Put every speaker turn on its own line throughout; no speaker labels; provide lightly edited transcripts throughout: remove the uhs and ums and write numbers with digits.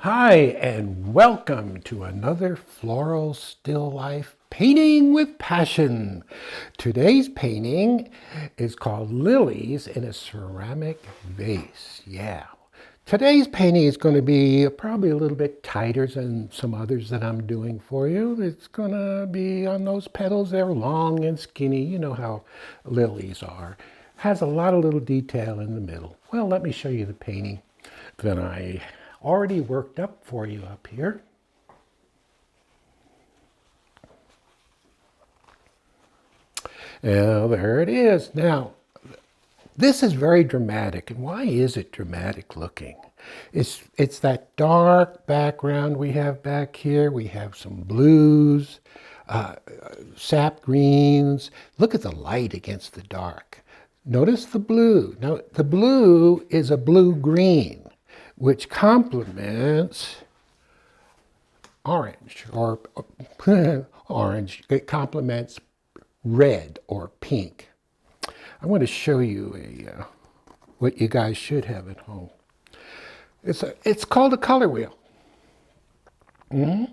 Hi, and welcome to another floral still life painting with passion. Today's painting is called Lilies in a Ceramic Vase. Yeah. Today's painting is going to be probably a little bit tighter than some others that I'm doing for you. It's going to be on those petals. They're long and skinny. You know how lilies are. Has a lot of little detail in the middle. Well, let me show you the painting that I already worked up for you up here. Now, there it is. Now, this is very dramatic. And why is it dramatic looking? It's that dark background we have back here. We have some blues, sap greens. Look at the light against the dark. Notice the blue. Now, the blue is a blue-green, which complements orange or orange. It complements red or pink. I want to show you what you guys should have at home. It's called a color wheel. And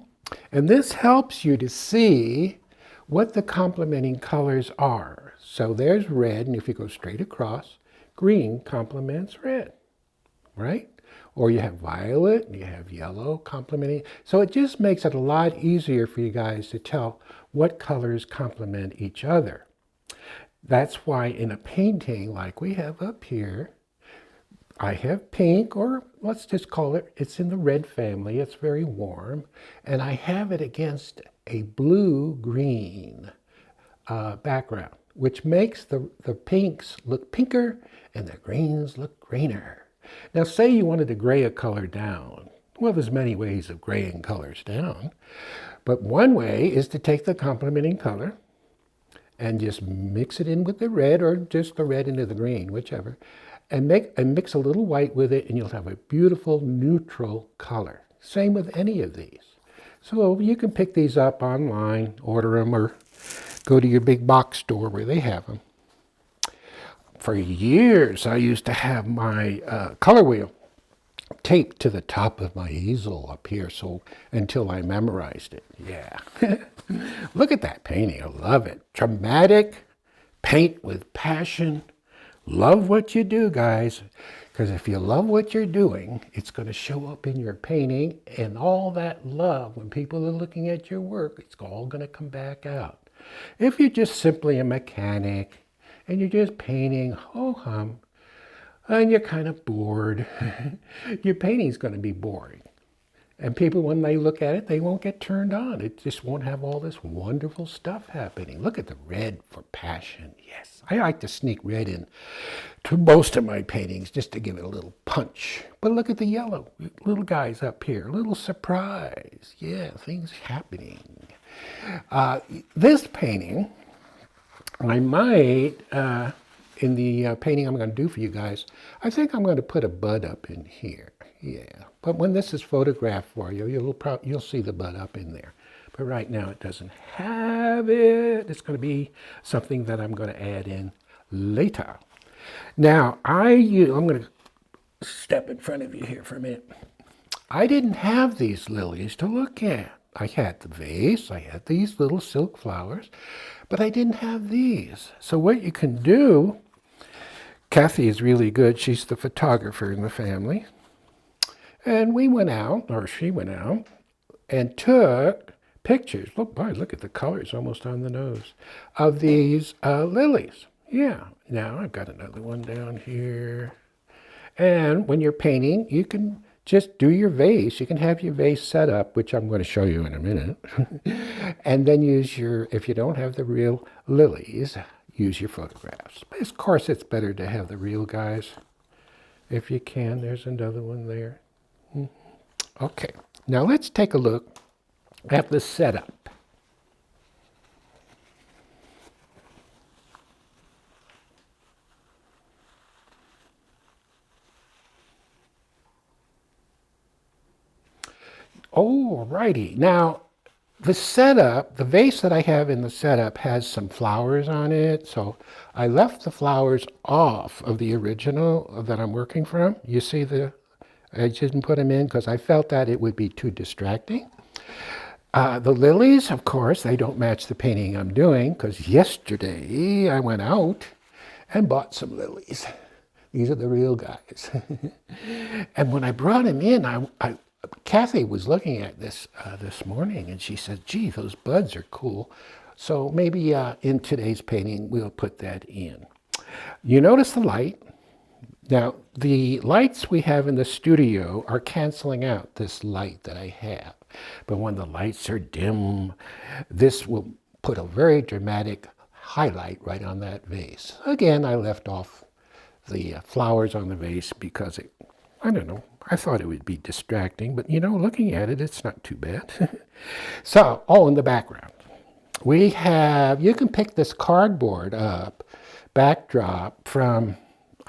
this helps you to see what the complementing colors are. So there's red, and if you go straight across, green complements red, right? Or you have violet and you have yellow complementing. So it just makes it a lot easier for you guys to tell what colors complement each other. That's why in a painting like we have up here, I have pink, or let's just call it, it's in the red family, it's very warm, and I have it against a blue-green background, which makes the pinks look pinker and the greens look greener. Now say you wanted to gray a color down. Well, there's many ways of graying colors down, but one way is to take the complementing color and just mix it in with the red, or just the red into the green, whichever, and mix a little white with it, and you'll have a beautiful neutral color. Same with any of these. So you can pick these up online, order them, or go to your big box store where they have them. For years, I used to have my color wheel taped to the top of my easel up here, so until I memorized it. Yeah. Look at that painting. I love it. Dramatic, paint with passion. Love what you do, guys. Because if you love what you're doing, it's going to show up in your painting, and all that love, when people are looking at your work, it's all going to come back out. If you're just simply a mechanic and you're just painting ho-hum, and you're kind of bored, your painting's going to be boring. And people, when they look at it, they won't get turned on. It just won't have all this wonderful stuff happening. Look at the red for passion. Yes, I like to sneak red in to most of my paintings just to give it a little punch. But look at the yellow, little guys up here, a little surprise. Yeah, things happening. This painting, I might, in the painting I'm going to do for you guys, I think I'm going to put a bud up in here. Yeah, but when this is photographed for you, you'll see the bud up in there. But right now it doesn't have it. It's going to be something that I'm going to add in later. Now, I'm going to step in front of you here for a minute. I didn't have these lilies to look at. I had the vase, I had these little silk flowers, but I didn't have these. So what you can do, Kathy is really good. She's the photographer in the family. And we went out, or she went out, and took pictures. Look at the colors almost on the nose of these lilies. Yeah, now I've got another one down here. And when you're painting, you can just do your vase. You can have your vase set up, which I'm going to show you in a minute. And then use if you don't have the real lilies, use your photographs. But of course, it's better to have the real guys if you can. There's another one there. Okay, now let's take a look at the setup. Oh, righty. Now, the setup, the vase that I have in the setup has some flowers on it, so I left the flowers off of the original that I'm working from. You see the I didn't put them in because I felt that it would be too distracting. The lilies, of course, they don't match the painting I'm doing because yesterday I went out and bought some lilies. These are the real guys. And when I brought them in, Kathy was looking at this morning, and she said, "Gee, those buds are cool." So maybe in today's painting we'll put that in. You notice the light. Now, the lights we have in the studio are canceling out this light that I have. But when the lights are dim, this will put a very dramatic highlight right on that vase. Again, I left off the flowers on the vase because I don't know, I thought it would be distracting, but looking at it, it's not too bad. So, in the background, we have, you can pick this cardboard up, backdrop from,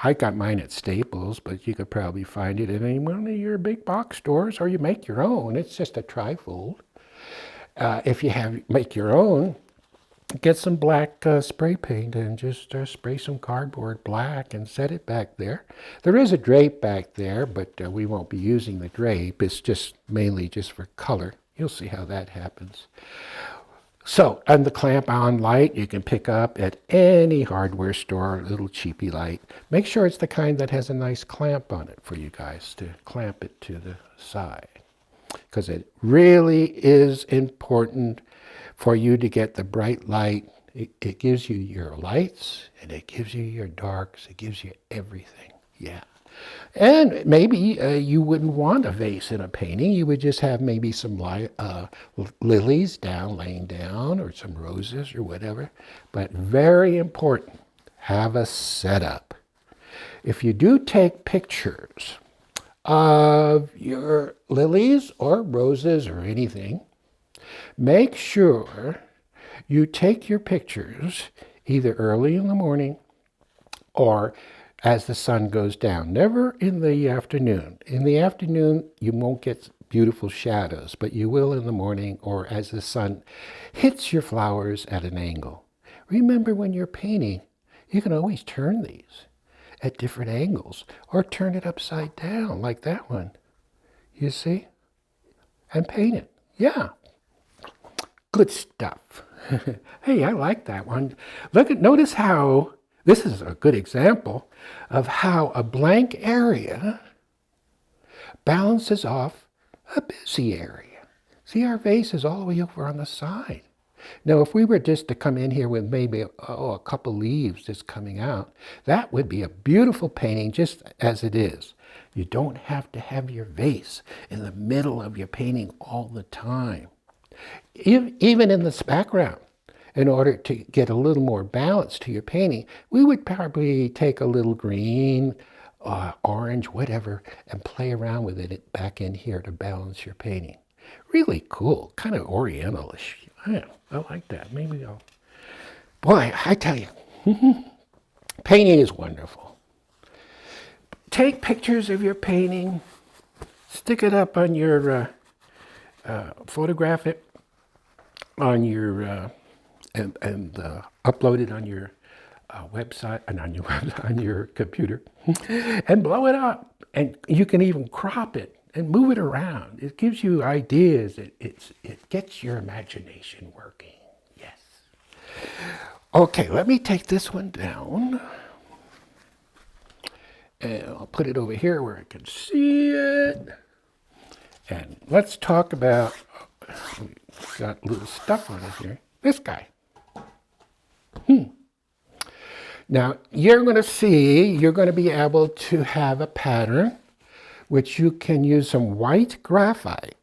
I got mine at Staples, but you could probably find it in any one of your big box stores, or you make your own. It's just a trifold. If you make your own, get some black spray paint and just spray some cardboard black and set it back there. There is a drape back there, but we won't be using the drape. It's just mainly just for color. You'll see how that happens. So, and the clamp-on light you can pick up at any hardware store, a little cheapy light. Make sure it's the kind that has a nice clamp on it for you guys to clamp it to the side. Because it really is important for you to get the bright light. It gives you your lights, and it gives you your darks. It gives you everything. Yeah. And maybe you wouldn't want a vase in a painting. You would just have maybe some lilies laying down, or some roses or whatever. But very important, have a setup. If you do take pictures of your lilies or roses or anything, make sure you take your pictures either early in the morning or as the sun goes down. Never in the afternoon. In the afternoon, you won't get beautiful shadows, but you will in the morning or as the sun hits your flowers at an angle. Remember, when you're painting, you can always turn these at different angles or turn it upside down like that one. You see? And paint it. Yeah. Good stuff. Hey, I like that one. Notice how, this is a good example of how a blank area balances off a busy area. See, our vase is all the way over on the side. Now, if we were just to come in here with maybe a couple leaves just coming out, that would be a beautiful painting just as it is. You don't have to have your vase in the middle of your painting all the time. Even in this background, in order to get a little more balance to your painting, we would probably take a little green, orange, whatever, and play around with it back in here to balance your painting. Really cool, kind of orientalish. Yeah, I like that. Maybe I'll... Boy, I tell you, painting is wonderful. Take pictures of your painting, stick it up on your, photograph it on your, and upload it on your website, and on your computer, and blow it up. And you can even crop it and move it around. It gives you ideas. It gets your imagination working. Yes. Okay, let me take this one down. And I'll put it over here where I can see it. And let's talk about, we've got little stuff on it here. This guy. Now, you're going to be able to have a pattern which you can use some white graphite,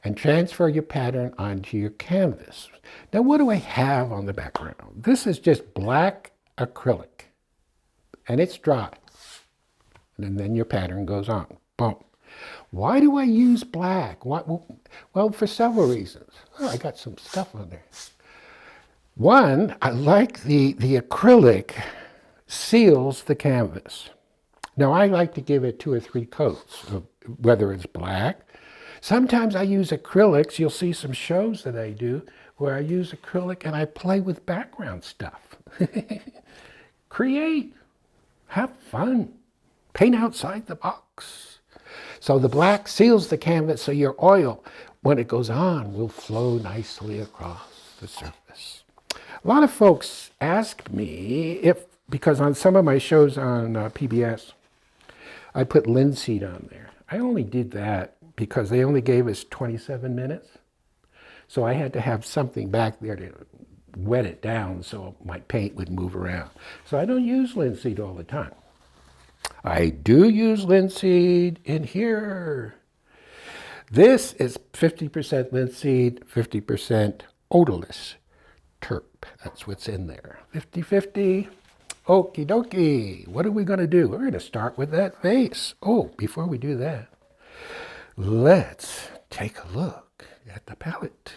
and transfer your pattern onto your canvas. Now, what do I have on the background? This is just black acrylic, and it's dry. And then your pattern goes on. Boom. Why do I use black? Well, for several reasons. Oh, I got some stuff on there. One, I like the acrylic seals the canvas. Now, I like to give it 2 or 3 coats, whether it's black. Sometimes I use acrylics. You'll see some shows that I do where I use acrylic and I play with background stuff. Create. Have fun. Paint outside the box. So the black seals the canvas so your oil, when it goes on, will flow nicely across the surface. A lot of folks ask me if, because on some of my shows on PBS, I put linseed on there. I only did that because they only gave us 27 minutes. So I had to have something back there to wet it down so my paint would move around. So I don't use linseed all the time. I do use linseed in here. This is 50% linseed, 50% odorless terp. That's what's in there. 50-50. Okie dokie. What are we going to do? We're going to start with that vase. Oh, before we do that, let's take a look at the palette.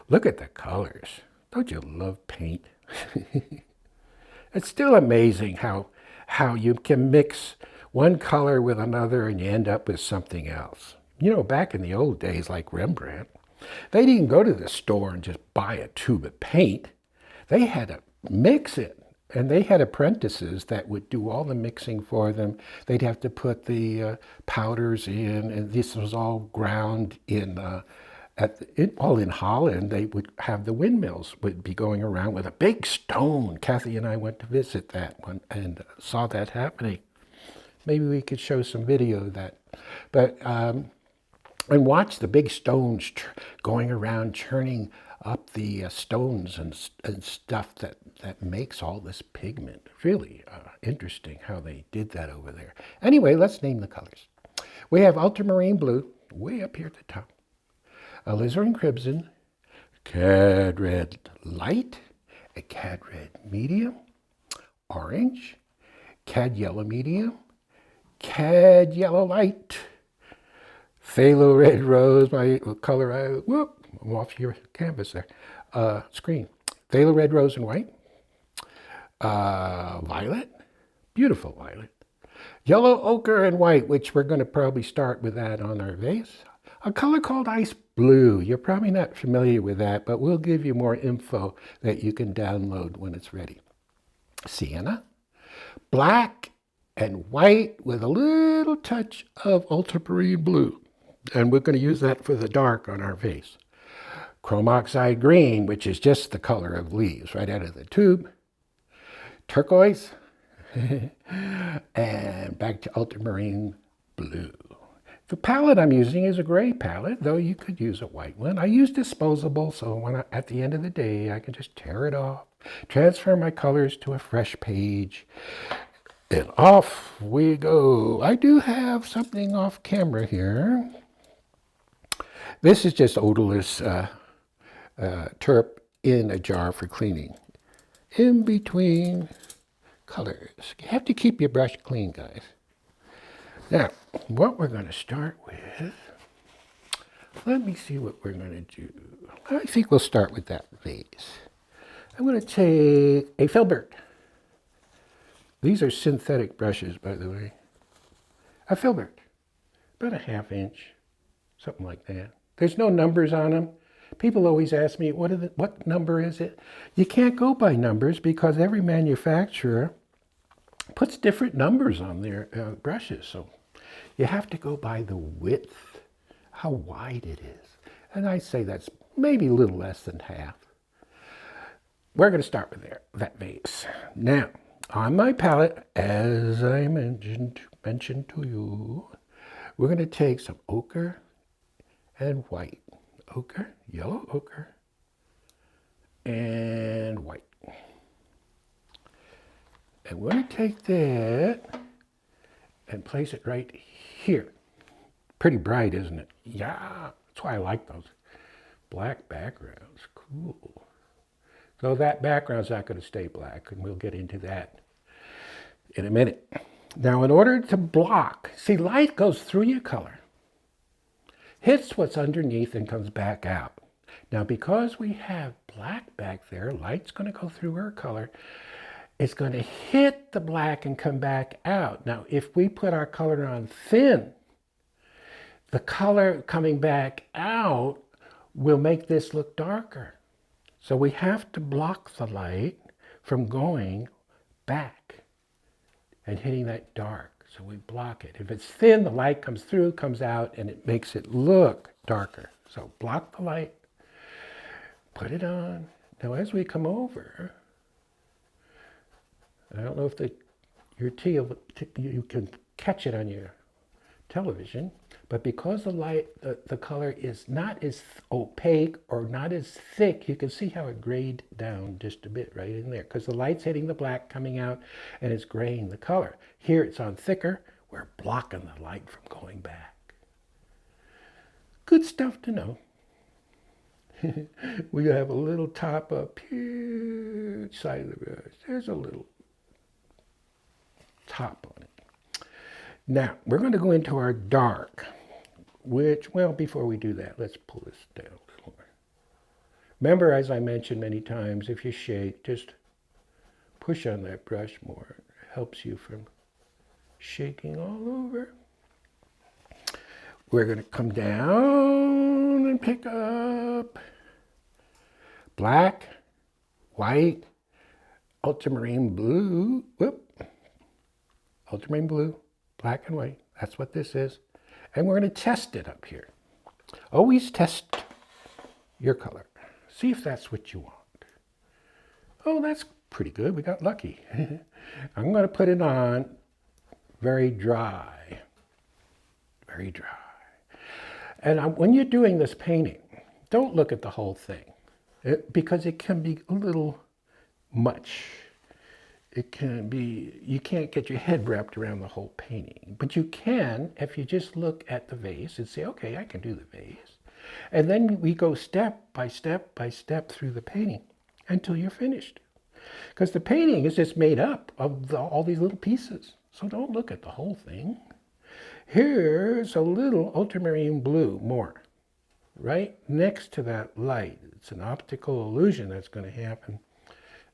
Look at the colors. Don't you love paint? It's still amazing how you can mix one color with another and you end up with something else. You know, back in the old days, like Rembrandt, they didn't go to the store and just buy a tube of paint. They had to mix it. And they had apprentices that would do all the mixing for them. They'd have to put the powders in, and this was all ground in, all in Holland. They would have the windmills would be going around with a big stone. Kathy and I went to visit that one and saw that happening. Maybe we could show some video of that. But, and watch the big stones going around churning up the stones and stuff that makes all this pigment. Really interesting how they did that over there. Anyway, let's name the colors. We have ultramarine blue, way up here at the top, alizarin crimson, cad red light, a cad red medium, orange, cad yellow medium, cad yellow light, phthalo red rose, my color, whoop, I'm off your canvas there, screen. Phthalo red rose and white, violet, beautiful violet, yellow ochre and white, which we're going to probably start with that on our vase. A color called ice blue. You're probably not familiar with that, but we'll give you more info that you can download when it's ready. Sienna, black and white with a little touch of ultramarine blue. And we're going to use that for the dark on our vase. Chrome oxide green, which is just the color of leaves right out of the tube. Turquoise, and back to ultramarine blue. The palette I'm using is a gray palette, though you could use a white one. I use disposable, so at the end of the day, I can just tear it off, transfer my colors to a fresh page, and off we go. I do have something off camera here. This is just odorless terp in a jar for cleaning. In between colors. You have to keep your brush clean, guys. Now, what we're going to start with, let me see what we're going to do. I think we'll start with that vase. I'm going to take a filbert. These are synthetic brushes, by the way. A filbert, about a ½ inch, something like that. There's no numbers on them. People always ask me, what number is it? You can't go by numbers because every manufacturer puts different numbers on their brushes. So you have to go by the width, how wide it is. And I say that's maybe a little less than half. We're going to start with that vase. Now, on my palette, as I mentioned to you, we're going to take some ochre and white. Ochre, yellow ochre, and white. And we're going to take that and place it right here. Pretty bright, isn't it? Yeah, that's why I like those black backgrounds. Cool. So that background's not going to stay black, and we'll get into that in a minute. Now, in order to block, see, light goes through your color, hits what's underneath and comes back out. Now, because we have black back there, light's going to go through our color. It's going to hit the black and come back out. Now, if we put our color on thin, the color coming back out will make this look darker. So we have to block the light from going back and hitting that dark. So we block it. If it's thin, the light comes through, comes out, and it makes it look darker. So block the light, put it on. Now as we come over, I don't know if you can catch it on your television, but because the light, the color is not as opaque or not as thick, you can see how it grayed down just a bit right in there, because the light's hitting the black coming out and it's graying the color. Here it's on thicker, we're blocking the light from going back. Good stuff to know. We have a little top up here, side of the brush. There's a little top on it. Now, we're going to go into our dark, which, well, before we do that, let's pull this down a little more. Remember, as I mentioned many times, if you shake, just push on that brush more. It helps you from shaking all over. We're going to come down and pick up black, white, ultramarine blue, ultramarine blue, black and white. That's what this is. And we're going to test it up here. Always test your color. See if that's what you want. Oh, that's pretty good. We got lucky. I'm going to put it on very dry. Very dry. And when you're doing this painting, don't look at the whole thing, because it can be a little much. It can be, you can't get your head wrapped around the whole painting, but you can if you just look at the vase and say, okay, I can do the vase. And then we go step by step by step through the painting until you're finished. Because the painting is just made up of all these little pieces. So don't look at the whole thing. Here's a little ultramarine blue, more, right next to that light. It's an optical illusion that's going to happen.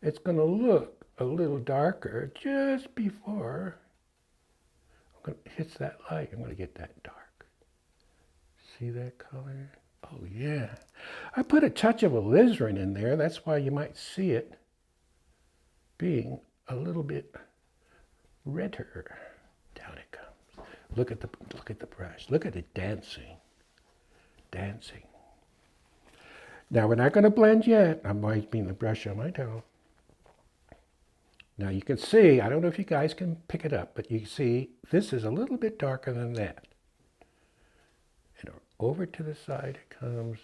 It's going to look a little darker just before it hits that light. I'm going to get that dark. See that color? Oh yeah. I put a touch of alizarin in there. That's why you might see it being a little bit redder. Down it comes. Look at the brush. Look at it dancing. Dancing. Now we're not going to blend yet. I'm wiping the brush on my towel. Now you can see, I don't know if you guys can pick it up, but you see this is a little bit darker than that. And over to the side it comes.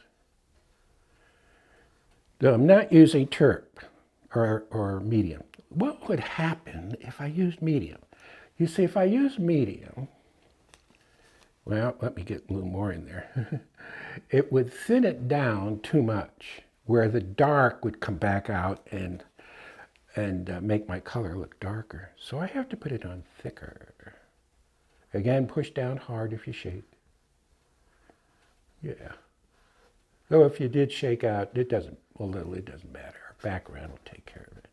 Now, I'm not using terp or medium. What would happen if I used medium? You see, if I use medium, well, let me get a little more in there. It would thin it down too much, where the dark would come back out and make my color look darker. So I have to put it on thicker. Again, push down hard if you shake. Yeah. Though if you did shake out, it doesn't matter. Our background will take care of it.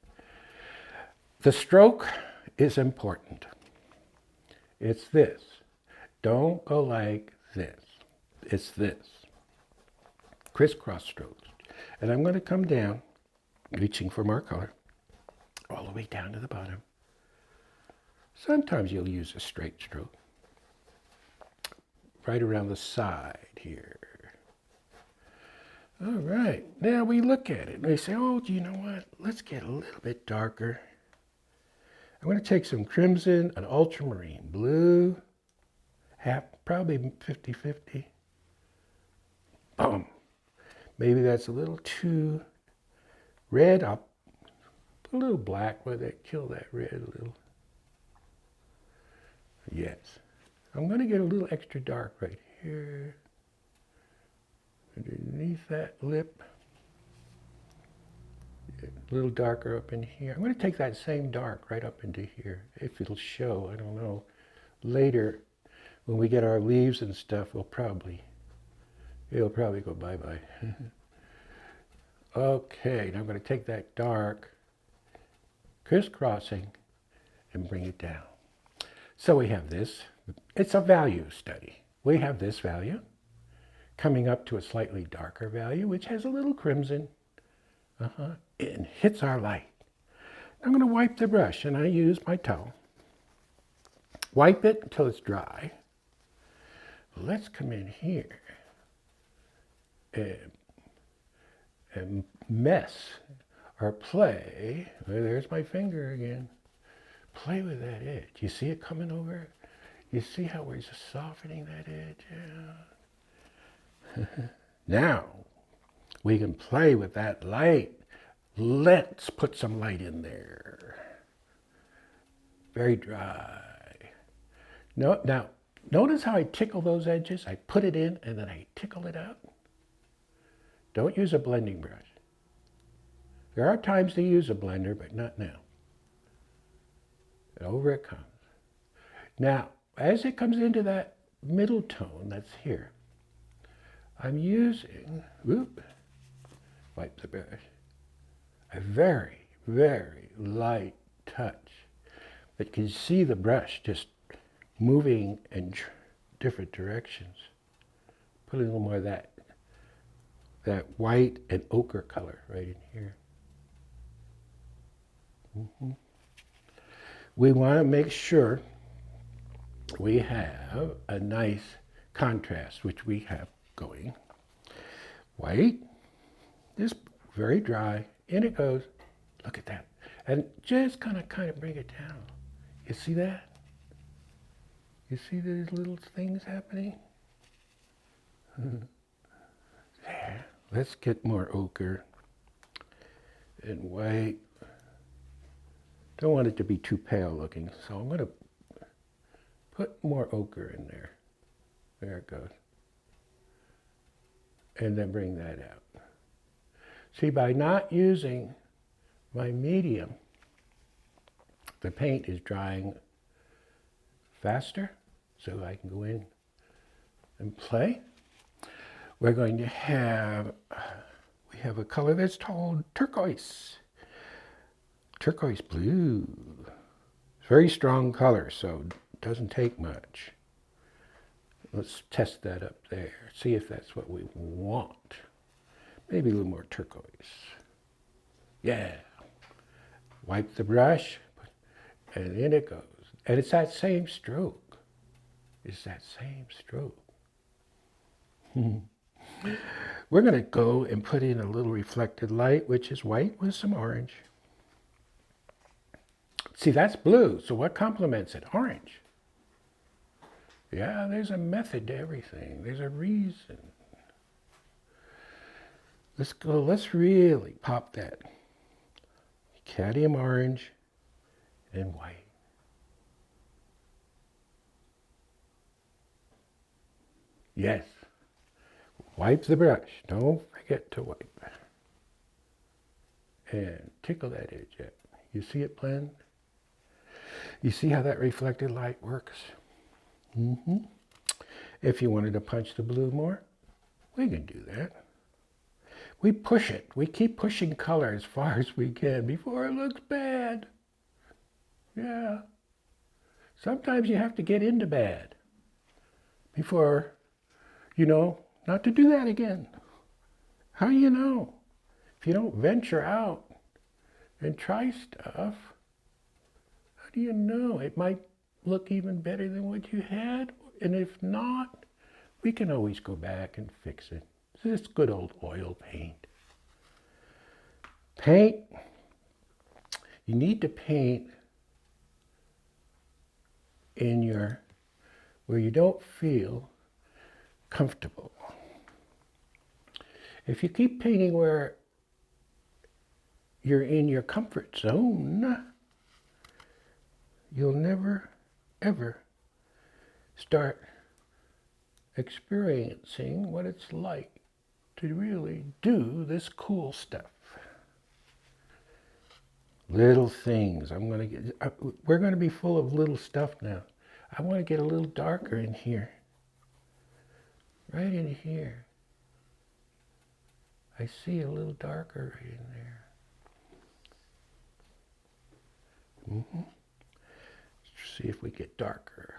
The stroke is important. It's this. Don't go like this. It's this. Crisscross strokes. And I'm going to come down, reaching for more color, all the way down to the bottom. Sometimes you'll use a straight stroke. Right around the side here. All right, now we look at it and we say, oh, do you know what? Let's get a little bit darker. I'm going to take some crimson, an ultramarine blue, probably 50-50. Boom. Maybe that's a little too red. I'll put a little black with it, kill that red a little. Yes. I'm going to get a little extra dark right here. Underneath that lip. A little darker up in here. I'm going to take that same dark right up into here. If it'll show, I don't know. Later, when we get our leaves and stuff, it'll probably go bye-bye. Okay, now I'm going to take that dark, crisscrossing, and bring it down. So we have this. It's a value study. We have this value coming up to a slightly darker value, which has a little crimson. And hits our light. I'm going to wipe the brush, and I use my towel. Wipe it until it's dry. Let's come in here and mess or play. There's my finger again. Play with that edge. You see it coming over? You see how we're just softening that edge out? Now, we can play with that light. Let's put some light in there. Very dry. No, now, notice how I tickle those edges? I put it in and then I tickle it out. Don't use a blending brush. There are times to use a blender, but not now. And over it comes. Now, as it comes into that middle tone that's here, I'm using, wipe the brush, a very, very light touch. But you can see the brush just moving in different directions. Put a little more of that white and ochre color right in here. We want to make sure we have a nice contrast, which we have going. White, just very dry, in it goes. Look at that. And just kind of bring it down. You see that? You see these little things happening? There. Let's get more ochre and white. Don't want it to be too pale looking, so I'm going to put more ochre in there. There it goes. And then bring that out. See, by not using my medium, the paint is drying faster, so I can go in and play. We're going to have, we have a color that's called turquoise. Turquoise blue. It's a very strong color, so it doesn't take much. Let's test that up there. See if that's what we want. Maybe a little more turquoise. Yeah. Wipe the brush, and in it goes. And it's that same stroke. It's that same stroke. We're going to go and put in a little reflected light, which is white with some orange. See, that's blue, so what complements it? Orange. Yeah, there's a method to everything. There's a reason. Let's go, let's really pop that cadmium orange and white. Yes. Wipe the brush. Don't forget to wipe. And tickle that edge out. You see it blend? You see how that reflected light works? If you wanted to punch the blue more, we can do that. We push it. We keep pushing color as far as we can before it looks bad. Yeah. Sometimes you have to get into bad before, not to do that again. How do you know? If you don't venture out and try stuff, how do you know? It might look even better than what you had, and if not, we can always go back and fix it. It's good old oil paint. Paint, you need to paint in where you don't feel comfortable. If you keep painting where you're in your comfort zone, you'll never, ever start experiencing what it's like to really do this cool stuff. Little things. We're going to be full of little stuff now. I want to get a little darker in here. Right in here. I see a little darker right in there. Let's see if we get darker.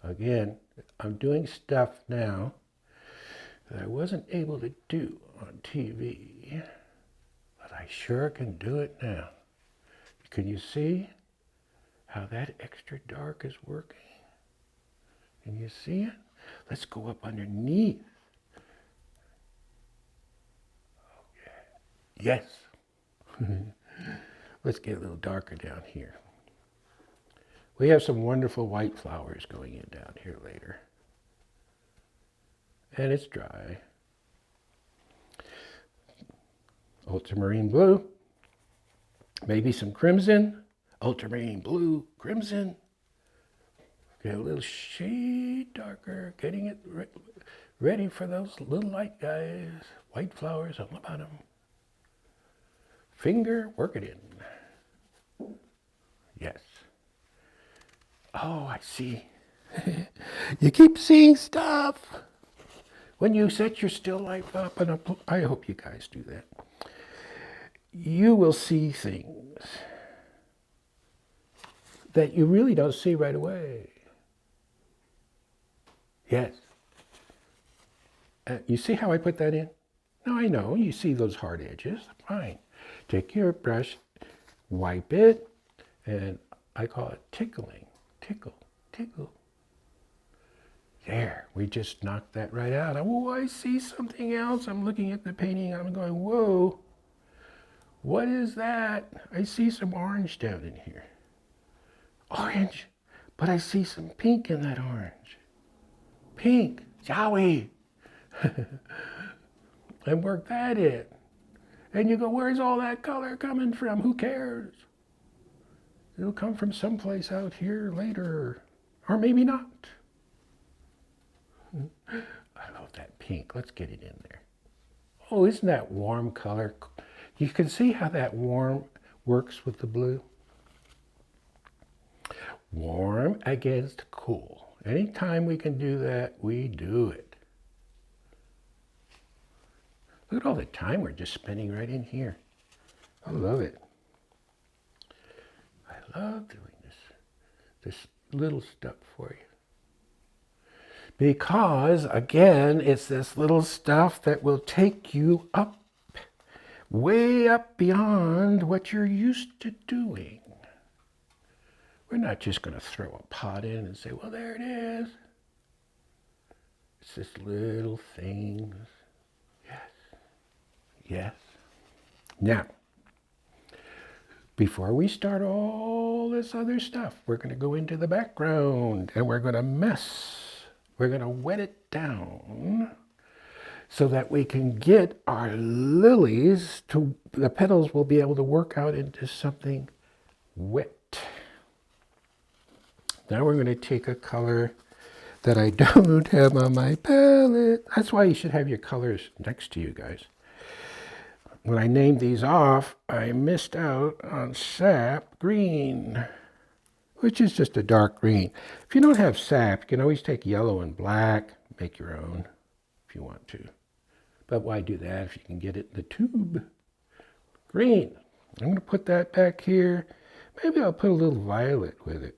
Again, I'm doing stuff now that I wasn't able to do on TV, but I sure can do it now. Can you see how that extra dark is working? Can you see it? Let's go up underneath. Yes. Let's get a little darker down here. We have some wonderful white flowers going in down here later. And it's dry. Ultramarine blue. Maybe some crimson. Ultramarine blue, crimson. Get a little shade darker, getting it ready for those little light guys. White flowers on the bottom. Finger, work it in. Yes. Oh, I see. You keep seeing stuff. When you set your still life up, and I hope you guys do that, you will see things that you really don't see right away. Yes. You see how I put that in? Now I know, you see those hard edges. Fine. Take your brush, wipe it, and I call it tickling. Tickle, tickle. There, we just knocked that right out. Oh, I see something else. I'm looking at the painting. I'm going, whoa, what is that? I see some orange down in here. Orange, but I see some pink in that orange. Pink, Zowie. And work that in. And you go, where's all that color coming from? Who cares? It'll come from someplace out here later. Or maybe not. I love that pink. Let's get it in there. Oh, isn't that warm color? You can see how that warm works with the blue. Warm against cool. Anytime we can do that, we do it. Look at all the time we're just spending right in here. I love it. I love doing this little stuff for you. Because, again, it's this little stuff that will take you up, way up beyond what you're used to doing. We're not just going to throw a pot in and say, well, there it is. It's just little things. Yes. Yes. Now, before we start all this other stuff, we're going to go into the background and we're going to mess. We're going to wet it down so that we can get our lilies to, the petals will be able to work out into something wet. Now we're going to take a color that I don't have on my palette. That's why you should have your colors next to you guys. When I named these off, I missed out on sap green, which is just a dark green. If you don't have sap, you can always take yellow and black, make your own if you want to. But why do that if you can get it in the tube? Green. I'm going to put that back here. Maybe I'll put a little violet with it.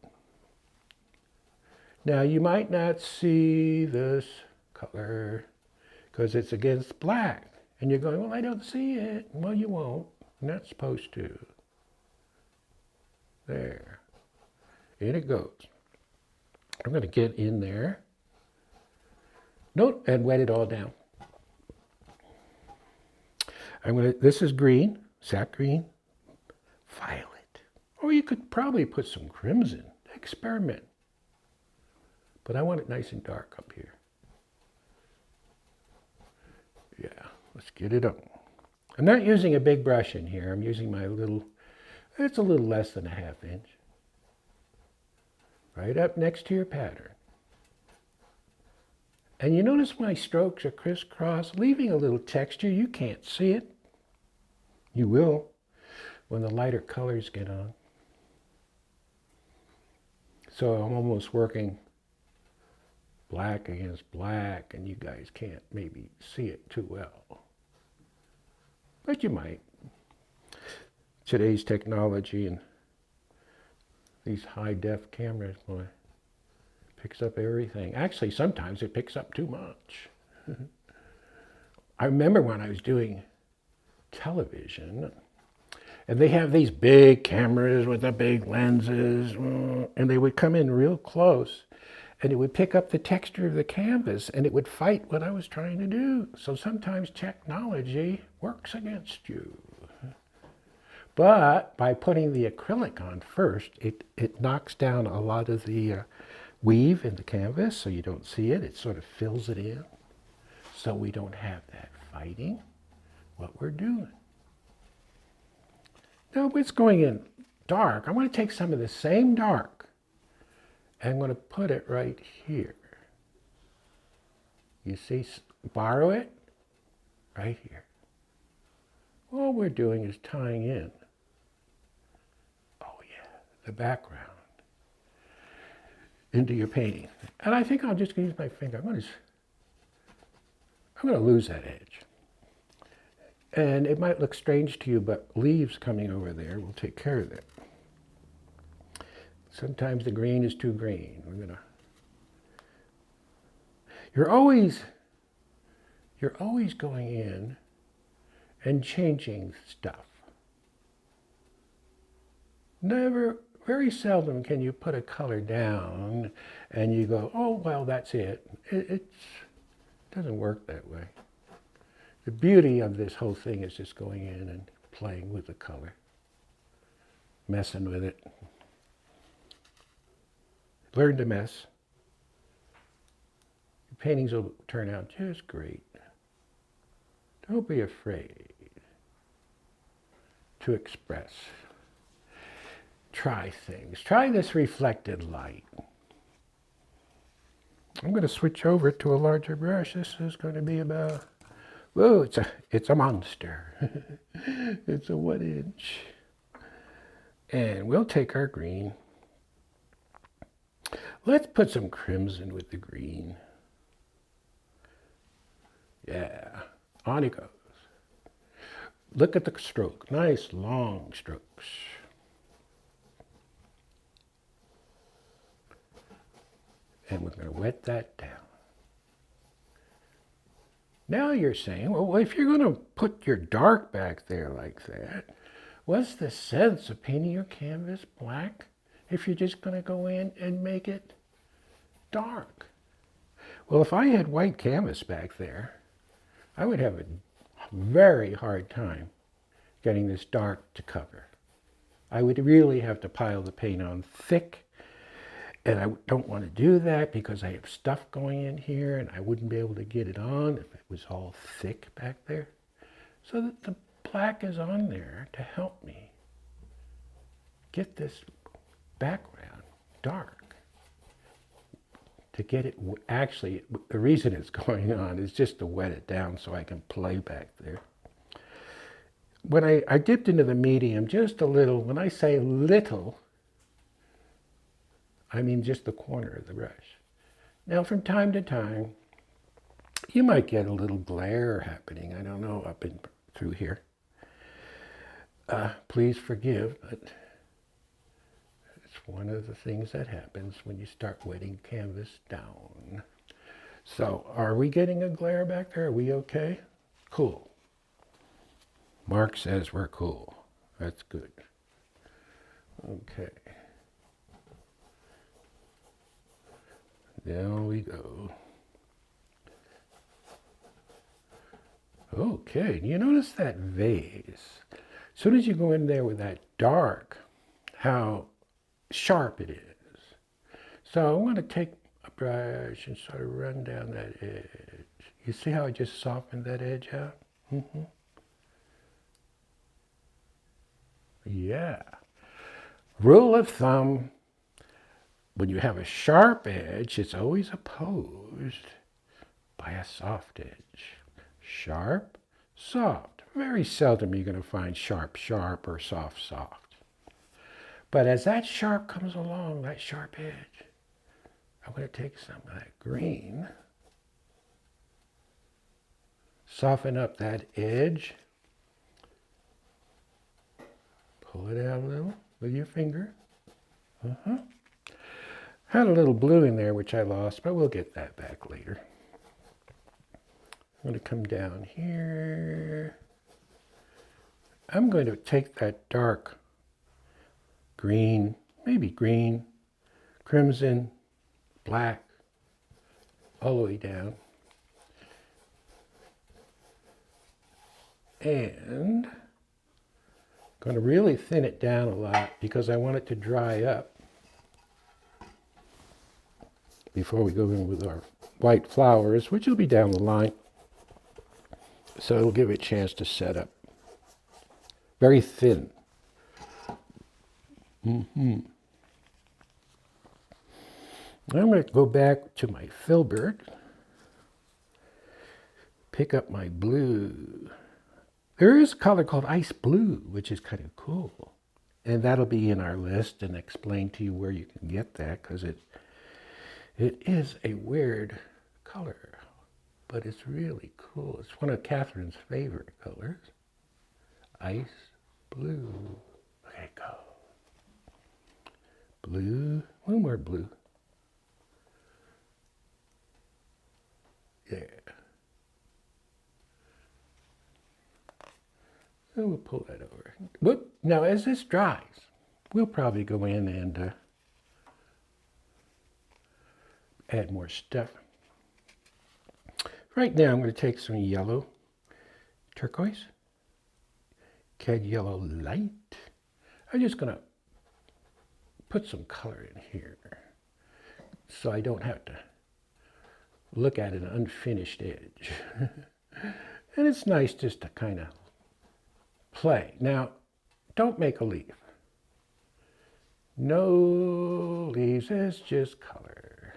Now you might not see this color because it's against black. And you're going, well, I don't see it. Well, you won't. You're not supposed to. There. In it goes. I'm going to get in there. Note, and wet it all down. This is green, sap green, violet. Or you could probably put some crimson. Experiment. But I want it nice and dark up here. Yeah. Let's get it up. I'm not using a big brush in here. I'm using my little, it's a little less than a ½ inch. Right up next to your pattern. And you notice my strokes are crisscross, leaving a little texture. You can't see it. You will when the lighter colors get on. So I'm almost working black against black, and you guys can't maybe see it too well. But you might. Today's technology and these high-def cameras, boy, picks up everything. Actually, sometimes it picks up too much. I remember when I was doing television, And they have these big cameras with the big lenses, and they would come in real close, and it would pick up the texture of the canvas, and it would fight what I was trying to do. So sometimes technology works against you. But by putting the acrylic on first, it knocks down a lot of the weave in the canvas, so you don't see it. It sort of fills it in, so we don't have that fighting what we're doing. Now it's going in dark. I want to take some of the same dark, and I'm going to put it right here. You see, borrow it right here. All we're doing is tying in, oh yeah, the background into your painting. And I think I'll just use my finger. I'm going to lose that edge. And it might look strange to you, but leaves coming over there will take care of it. Sometimes the green is too green. You're always going in and changing stuff. Very seldom can you put a color down and you go, oh, well, that's it. It doesn't work that way. The beauty of this whole thing is just going in and playing with the color, messing with it. Learn to mess. Your paintings will turn out just great. Don't be afraid to express. Try things. Try this reflected light. I'm going to switch over to a larger brush. This is going to be about, whoa, it's a monster. It's a 1 inch. And we'll take our green. Let's put some crimson with the green. Yeah, on it goes. Look at the stroke. Nice long strokes. And we're going to wet that down. Now you're saying, well, if you're going to put your dark back there like that, what's the sense of painting your canvas black if you're just going to go in and make it dark? Well, if I had white canvas back there, I would have a very hard time getting this dark to cover. I would really have to pile the paint on thick, and I don't want to do that because I have stuff going in here and I wouldn't be able to get it on if it was all thick back there. So that the black is on there to help me get this background dark. To get it, actually, the reason it's going on is just to wet it down so I can play back there. When I dipped into the medium just a little, when I say little, I mean just the corner of the brush. Now from time to time, you might get a little glare happening, I don't know, up in through here. Please forgive, but it's one of the things that happens when you start wetting canvas down. So are we getting a glare back there? Are we okay? Cool. Mark says we're cool. That's good. Okay. There we go. Okay, you notice that vase. As soon as you go in there with that dark, how sharp it is. So I want to take a brush and sort of run down that edge. You see how I just softened that edge out? Mm-hmm. Yeah. Rule of thumb, when you have a sharp edge, it's always opposed by a soft edge. Sharp, soft. Very seldom you're going to find sharp, sharp, or soft, soft. But as that sharp comes along, that sharp edge, I'm going to take some of that green, soften up that edge, pull it out a little with your finger. Had a little blue in there, which I lost, but we'll get that back later. I'm going to come down here. I'm going to take that dark green, maybe green, crimson, black, all the way down. And I'm going to really thin it down a lot because I want it to dry up before we go in with our white flowers, which will be down the line. So it'll give it a chance to set up. Very thin. I'm going to go back to my filbert, pick up my blue. There is a color called ice blue, which is kind of cool. And that'll be in our list and explain to you where you can get that, because it is a weird color, but it's really cool. It's one of Catherine's favorite colors. Ice blue. Look at it go. Blue, one more blue. Yeah. And we'll pull that over. Whoop. Now, as this dries, we'll probably go in and add more stuff. Right now, I'm going to take some yellow turquoise, cad yellow light. I'm just going to put some color in here so I don't have to look at an unfinished edge. And it's nice just to kind of play. Now, don't make a leaf. No leaves, it's just color.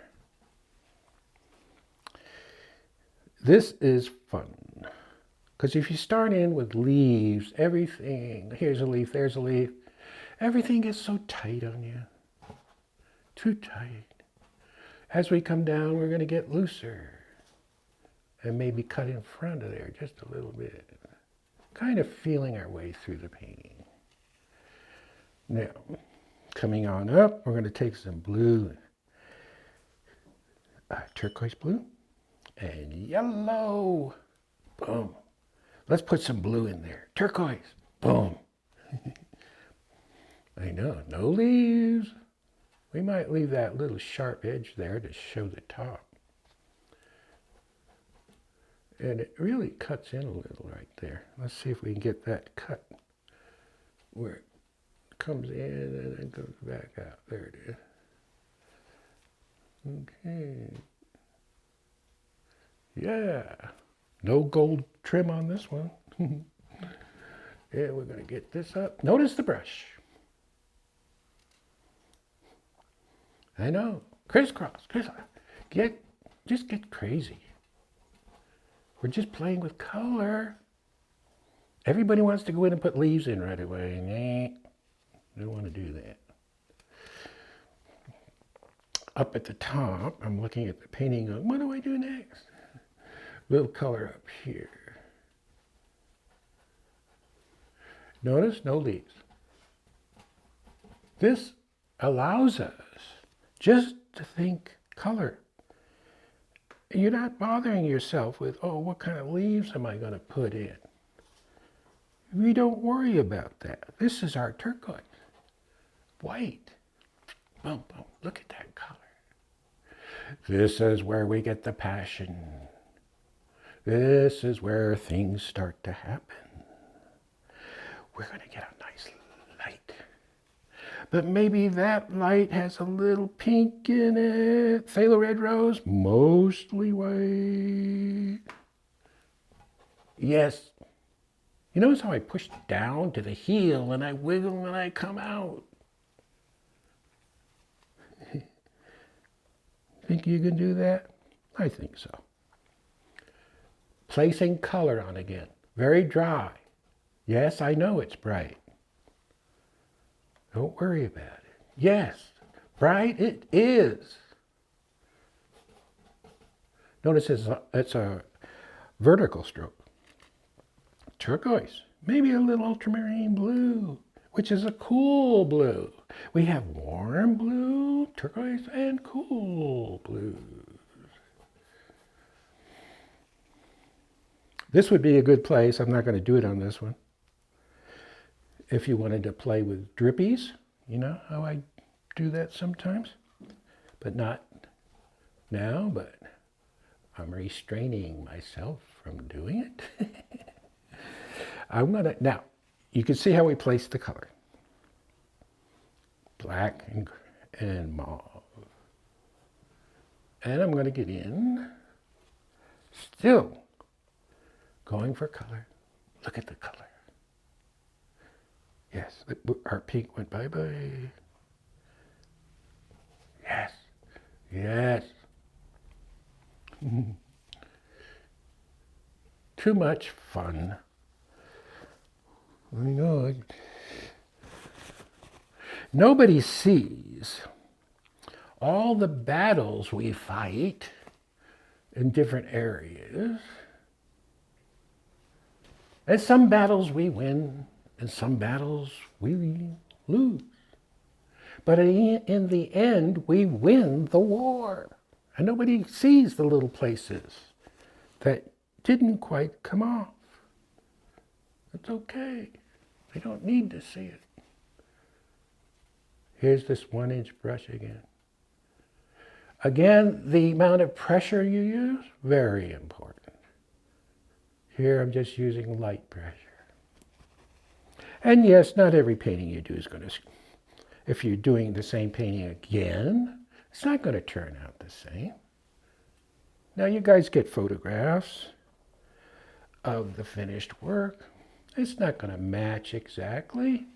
This is fun, because if you start in with leaves, everything, here's a leaf, there's a leaf, everything gets so tight on you. Too tight. As we come down, we're going to get looser and maybe cut in front of there just a little bit. Kind of feeling our way through the painting. Now, coming on up, we're going to take some blue, turquoise blue, and yellow. Boom. Let's put some blue in there. Turquoise. Boom. I know, no leaves. We might leave that little sharp edge there to show the top. And it really cuts in a little right there. Let's see if we can get that cut where it comes in and then goes back out. There it is. Okay. Yeah. No gold trim on this one. Yeah, we're going to get this up. Notice the brush. I know. Crisscross. Just get crazy. We're just playing with color. Everybody wants to go in and put leaves in right away. Nah, don't want to do that. Up at the top, I'm looking at the painting going, what do I do next? Little color up here. Notice no leaves. This allows us just to think color. You're not bothering yourself with, oh, what kind of leaves am I going to put in? We don't worry about that. This is our turquoise. White. Boom, boom. Look at that color. This is where we get the passion. This is where things start to happen. We're going to get a nice light. But maybe that light has a little pink in it. Phthalo red rose, mostly white. Yes. You notice how I push down to the heel and I wiggle and I come out. Think you can do that? I think so. Placing color on again. Very dry. Yes, I know it's bright. Don't worry about it. Yes, bright it is. Notice it's a vertical stroke. Turquoise, maybe a little ultramarine blue, which is a cool blue. We have warm blue, turquoise, and cool blues. This would be a good place. I'm not going to do it on this one. If you wanted to play with drippies, you know how I do that sometimes, but not now, but I'm restraining myself from doing it. Now, you can see how we place the color. Black and mauve. And I'm going to get in, still going for color. Look at the color. Yes, our pink went bye-bye. Yes, yes. Too much fun. I know. Nobody sees all the battles we fight in different areas. And some battles we win, and some battles we lose. But in the end, we win the war. And nobody sees the little places that didn't quite come off. It's okay. They don't need to see it. Here's this 1-inch brush again. Again, the amount of pressure you use, very important. Here I'm just using light pressure. And yes, not every painting you do is going to, if you're doing the same painting again, it's not going to turn out the same. Now you guys get photographs of the finished work. It's not going to match exactly.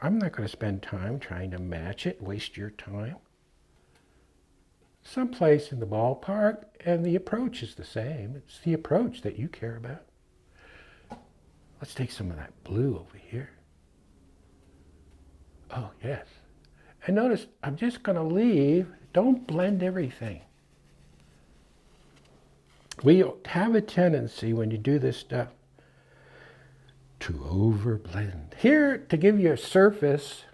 I'm not going to spend time trying to match it, waste your time. Someplace in the ballpark, and the approach is the same. It's the approach that you care about. Let's take some of that blue over here. Oh, yes. And notice, I'm just going to leave. Don't blend everything. We have a tendency when you do this stuff to overblend. Here, to give you a surface,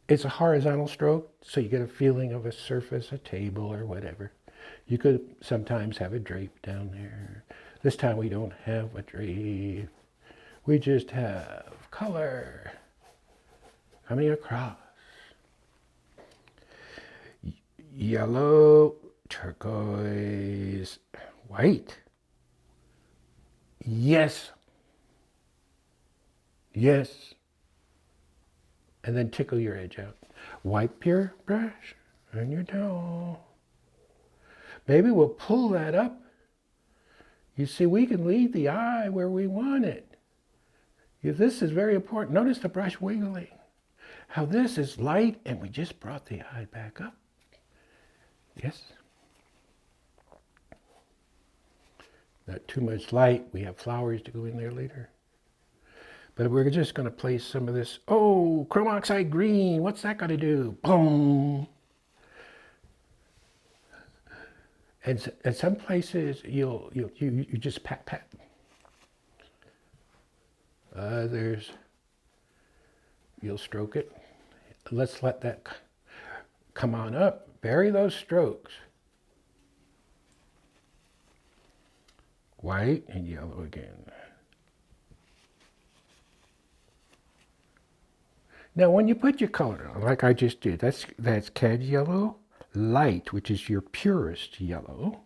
it's a horizontal stroke, so you get a feeling of a surface, a table or whatever. You could sometimes have a drape down there. This time we don't have a drape. We just have color coming across. Yellow, turquoise, white. Yes. Yes. And then tickle your edge out. Wipe your brush and your towel. Maybe we'll pull that up. You see, we can lead the eye where we want it. This is very important. Notice the brush wiggling. How this is light and we just brought the eye back up. Yes. Not too much light. We have flowers to go in there later. But we're just going to place some of this. Oh, chrome oxide green. What's that got to do? Boom. And at some places you just pat. Others you'll stroke it. Let's let that come on up. Vary those strokes. White and yellow again. Now, when you put your color on, like I just did, that's cad yellow light, which is your purest yellow.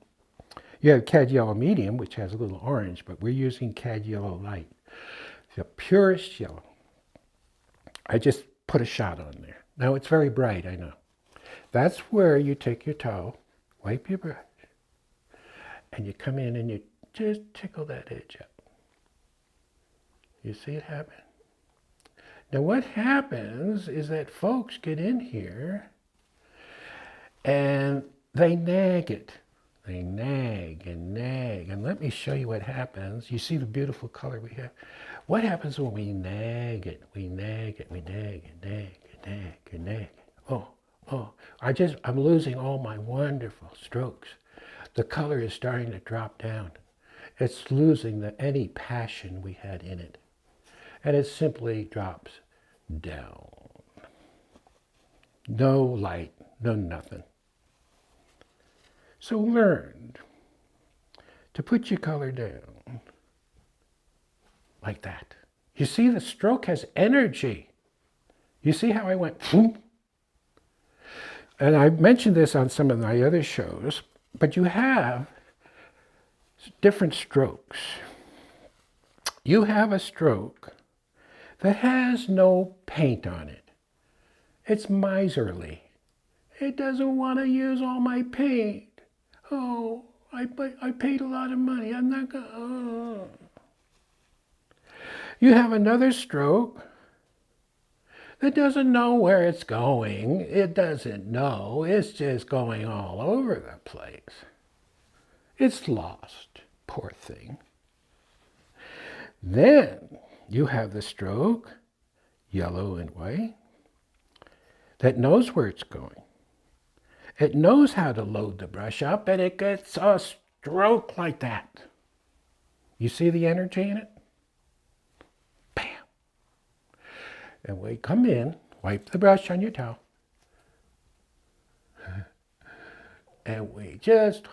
You have cad yellow medium, which has a little orange, but we're using cad yellow light. The purest yellow. I just put a shot on there. Now, it's very bright, I know. That's where you take your towel, wipe your brush, and you come in and you just tickle that edge up. You see it happen? Now what happens is that folks get in here and they nag it. They nag and nag. And let me show you what happens. You see the beautiful color we have? What happens when we nag it? We nag it, we nag and nag and nag and nag. Oh, I'm losing all my wonderful strokes. The color is starting to drop down. It's losing any passion we had in it. And it simply drops down. No light, no nothing. So learn to put your color down like that. You see, the stroke has energy. You see how I went, and I mentioned this on some of my other shows, but you have different strokes. You have a stroke that has no paint on it. It's miserly. It doesn't want to use all my paint. Oh, I paid a lot of money. I'm not going to... Oh. You have another stroke that doesn't know where it's going. It doesn't know. It's just going all over the place. It's lost. Poor thing. Then you have the stroke, yellow and white, that knows where it's going. It knows how to load the brush up, and it gets a stroke like that. You see the energy in it? Bam! And we come in, wipe the brush on your towel, and we just...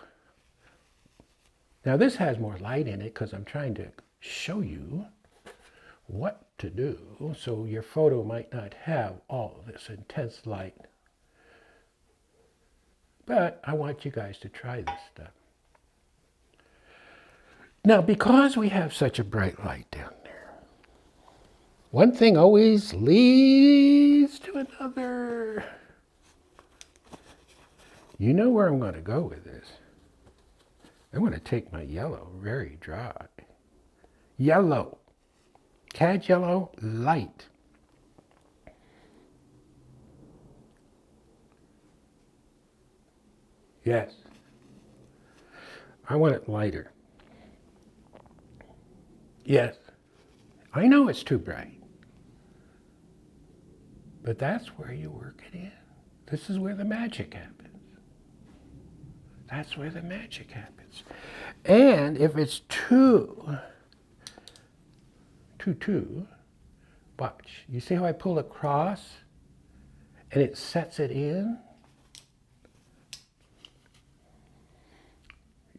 Now this has more light in it because I'm trying to show you what to do, so your photo might not have all of this intense light. But I want you guys to try this stuff. Now, because we have such a bright light down there, one thing always leads to another. You know where I'm going to go with this. I'm going to take my yellow, very dry. Yellow. Cad yellow, light. Yes. I want it lighter. Yes. I know it's too bright. But that's where you work it in. This is where the magic happens. That's where the magic happens. And if it's too, watch. You see how I pull across and it sets it in?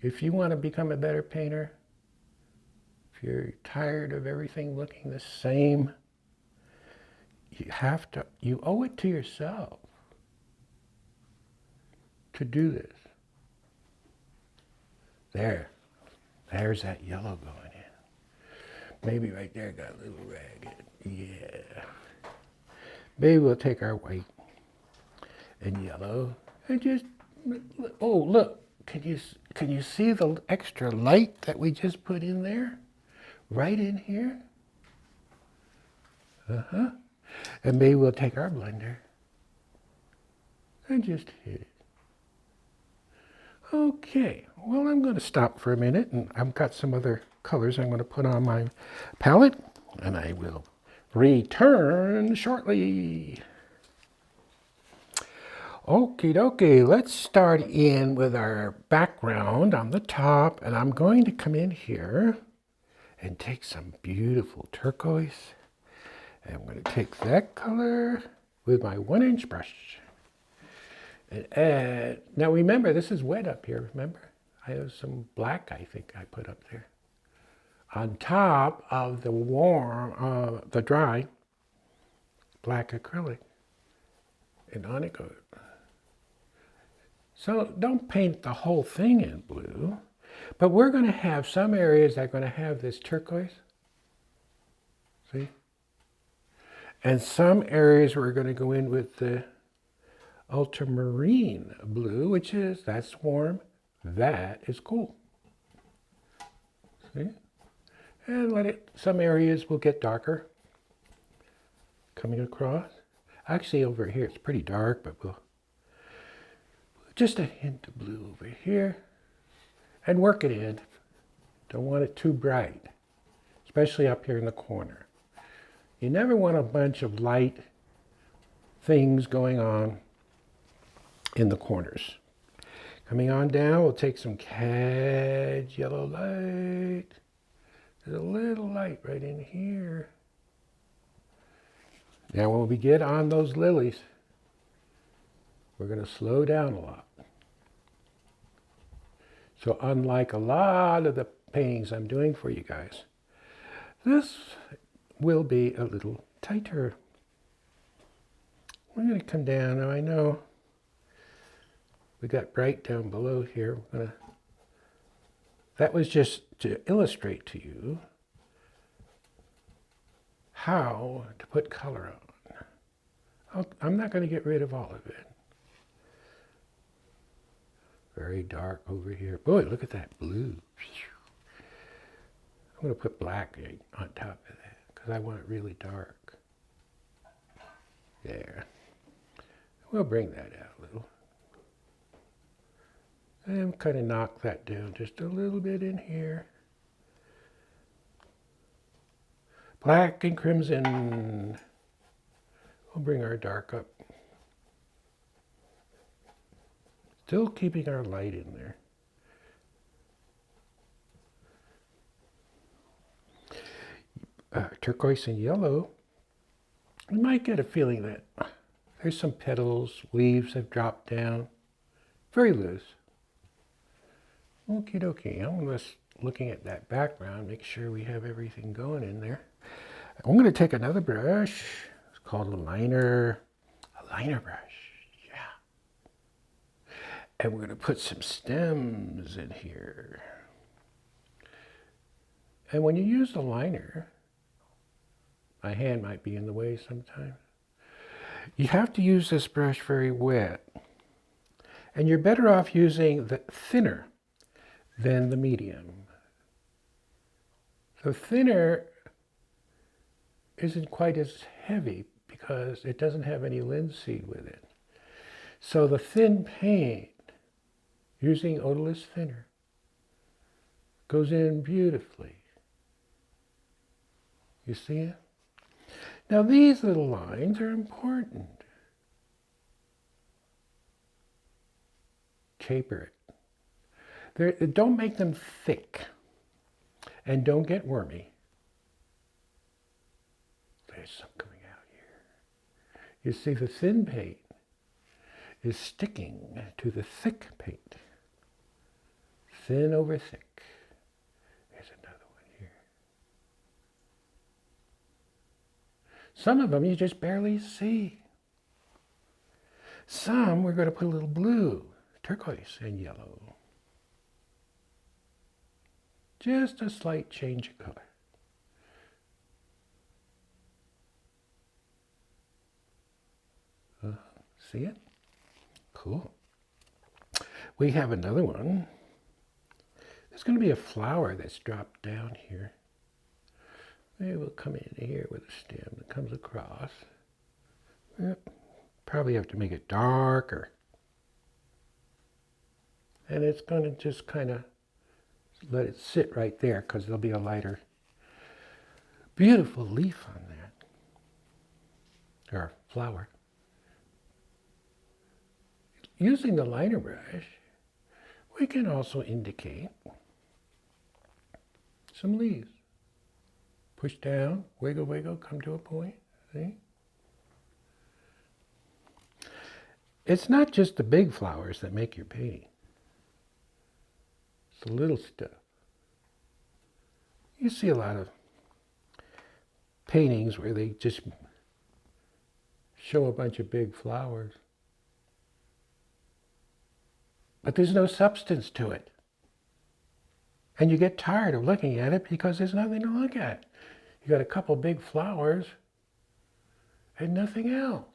If you want to become a better painter, if you're tired of everything looking the same, you owe it to yourself to do this. There's that yellow going in. Maybe right there got a little ragged. Yeah. Maybe we'll take our white and yellow and just, oh, look. Can you see the extra light that we just put in there? Right in here? And maybe we'll take our blender and just hit it. Okay, well, I'm going to stop for a minute, and I've got some other colors I'm going to put on my palette, and I will return shortly. Okie dokie, let's start in with our background on the top, and I'm going to come in here and take some beautiful turquoise. And I'm going to take that color with my 1-inch brush and add. Now remember, this is wet up here, remember? I have some black, I think I put up there, on top of the warm, the dry black acrylic. And on it goes. So don't paint the whole thing in blue, but we're going to have some areas that are going to have this turquoise. See? And some areas we're going to go in with the ultramarine blue, that's warm, that is cool. See? And some areas will get darker coming across. Actually over here it's pretty dark, but we'll just a hint of blue over here and work it in. Don't want it too bright, especially up here in the corner. You never want a bunch of light things going on in the corners. Coming on down, we'll take some cad yellow light. There's a little light right in here. Now when we get on those lilies, we're going to slow down a lot. So unlike a lot of the paintings I'm doing for you guys, this will be a little tighter. We're going to come down. Now I know we got bright down below here. That was just to illustrate to you how to put color on. I'm not going to get rid of all of it. Very dark over here. Boy, look at that blue. I'm going to put black on top of that because I want it really dark. There. We'll bring that out a little. And kind of knock that down just a little bit in here. Black and crimson. We'll bring our dark up. Still keeping our light in there. Turquoise and yellow. You might get a feeling that there's some petals, leaves have dropped down. Very loose. Okie dokie. I'm just looking at that background, make sure we have everything going in there. I'm going to take another brush. It's called a liner brush. Yeah. And we're going to put some stems in here. And when you use the liner, my hand might be in the way sometimes. You have to use this brush very wet. And you're better off using the thinner than the medium. So thinner isn't quite as heavy because it doesn't have any linseed with it. So the thin paint, using odorless thinner, goes in beautifully. You see it? Now these little lines are important. Taper it. Don't make them thick. And don't get wormy. There's some coming out here. You see the thin paint is sticking to the thick paint. Thin over thick. There's another one here. Some of them you just barely see. Some we're going to put a little blue, turquoise, and yellow. Just a slight change of color. See it? Cool. We have another one. There's going to be a flower that's dropped down here. Maybe we'll come in here with a stem that comes across. Yep. Probably have to make it darker. And it's going to just kind of let it sit right there because there'll be a lighter, beautiful leaf on that, or flower. Using the liner brush, we can also indicate some leaves. Push down, wiggle, wiggle, come to a point, see? It's not just the big flowers that make your painting. It's the little stuff. You see a lot of paintings where they just show a bunch of big flowers. But there's no substance to it. And you get tired of looking at it because there's nothing to look at. You got a couple big flowers and nothing else.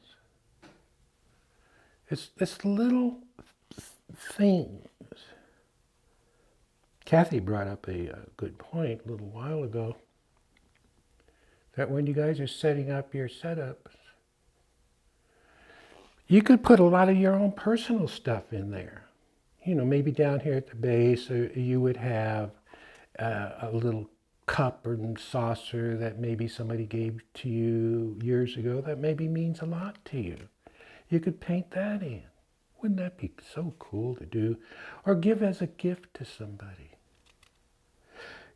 It's this little things. Kathy brought up a good point a little while ago, that when you guys are setting up your setups, you could put a lot of your own personal stuff in there. You know, maybe down here at the base, you would have a little cup or saucer that maybe somebody gave to you years ago that maybe means a lot to you. You could paint that in. Wouldn't that be so cool to do? Or give as a gift to somebody.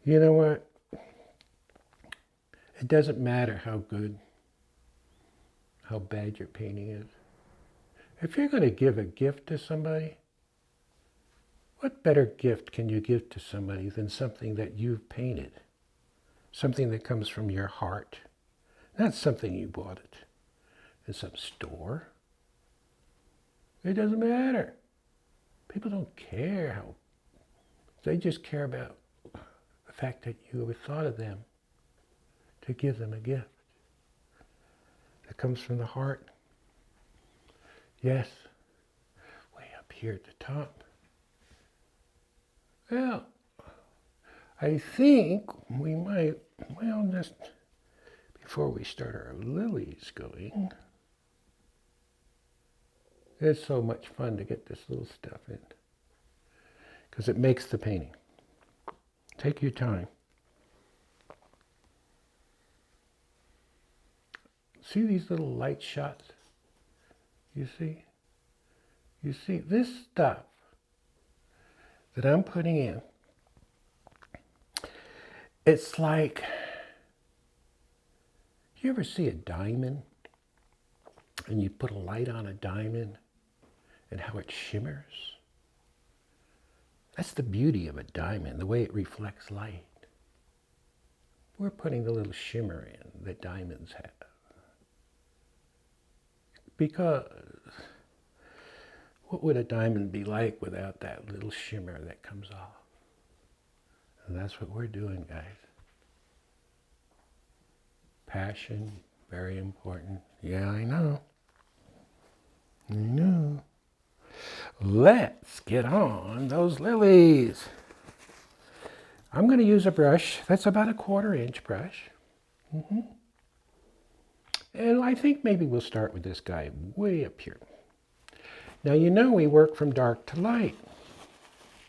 You know what? It doesn't matter how good, how bad your painting is. If you're going to give a gift to somebody, what better gift can you give to somebody than something that you've painted? Something that comes from your heart. Not something you bought it in some store. It doesn't matter. People don't care how. They just care about the fact that you ever thought of them to give them a gift that comes from the heart. Yes, way up here at the top. Well, I think we might, well, just before we start our lilies going, it's so much fun to get this little stuff in because it makes the painting. Take your time. See these little light shots? You see? You see this stuff that I'm putting in, it's like, you ever see a diamond and you put a light on a diamond and how it shimmers? That's the beauty of a diamond, the way it reflects light. We're putting the little shimmer in that diamonds have. Because what would a diamond be like without that little shimmer that comes off? And that's what we're doing, guys. Passion, very important. Yeah, I know. I know. Let's get on those lilies. I'm going to use a brush that's about a 1/4 inch brush. And I think maybe we'll start with this guy way up here. Now you know we work from dark to light.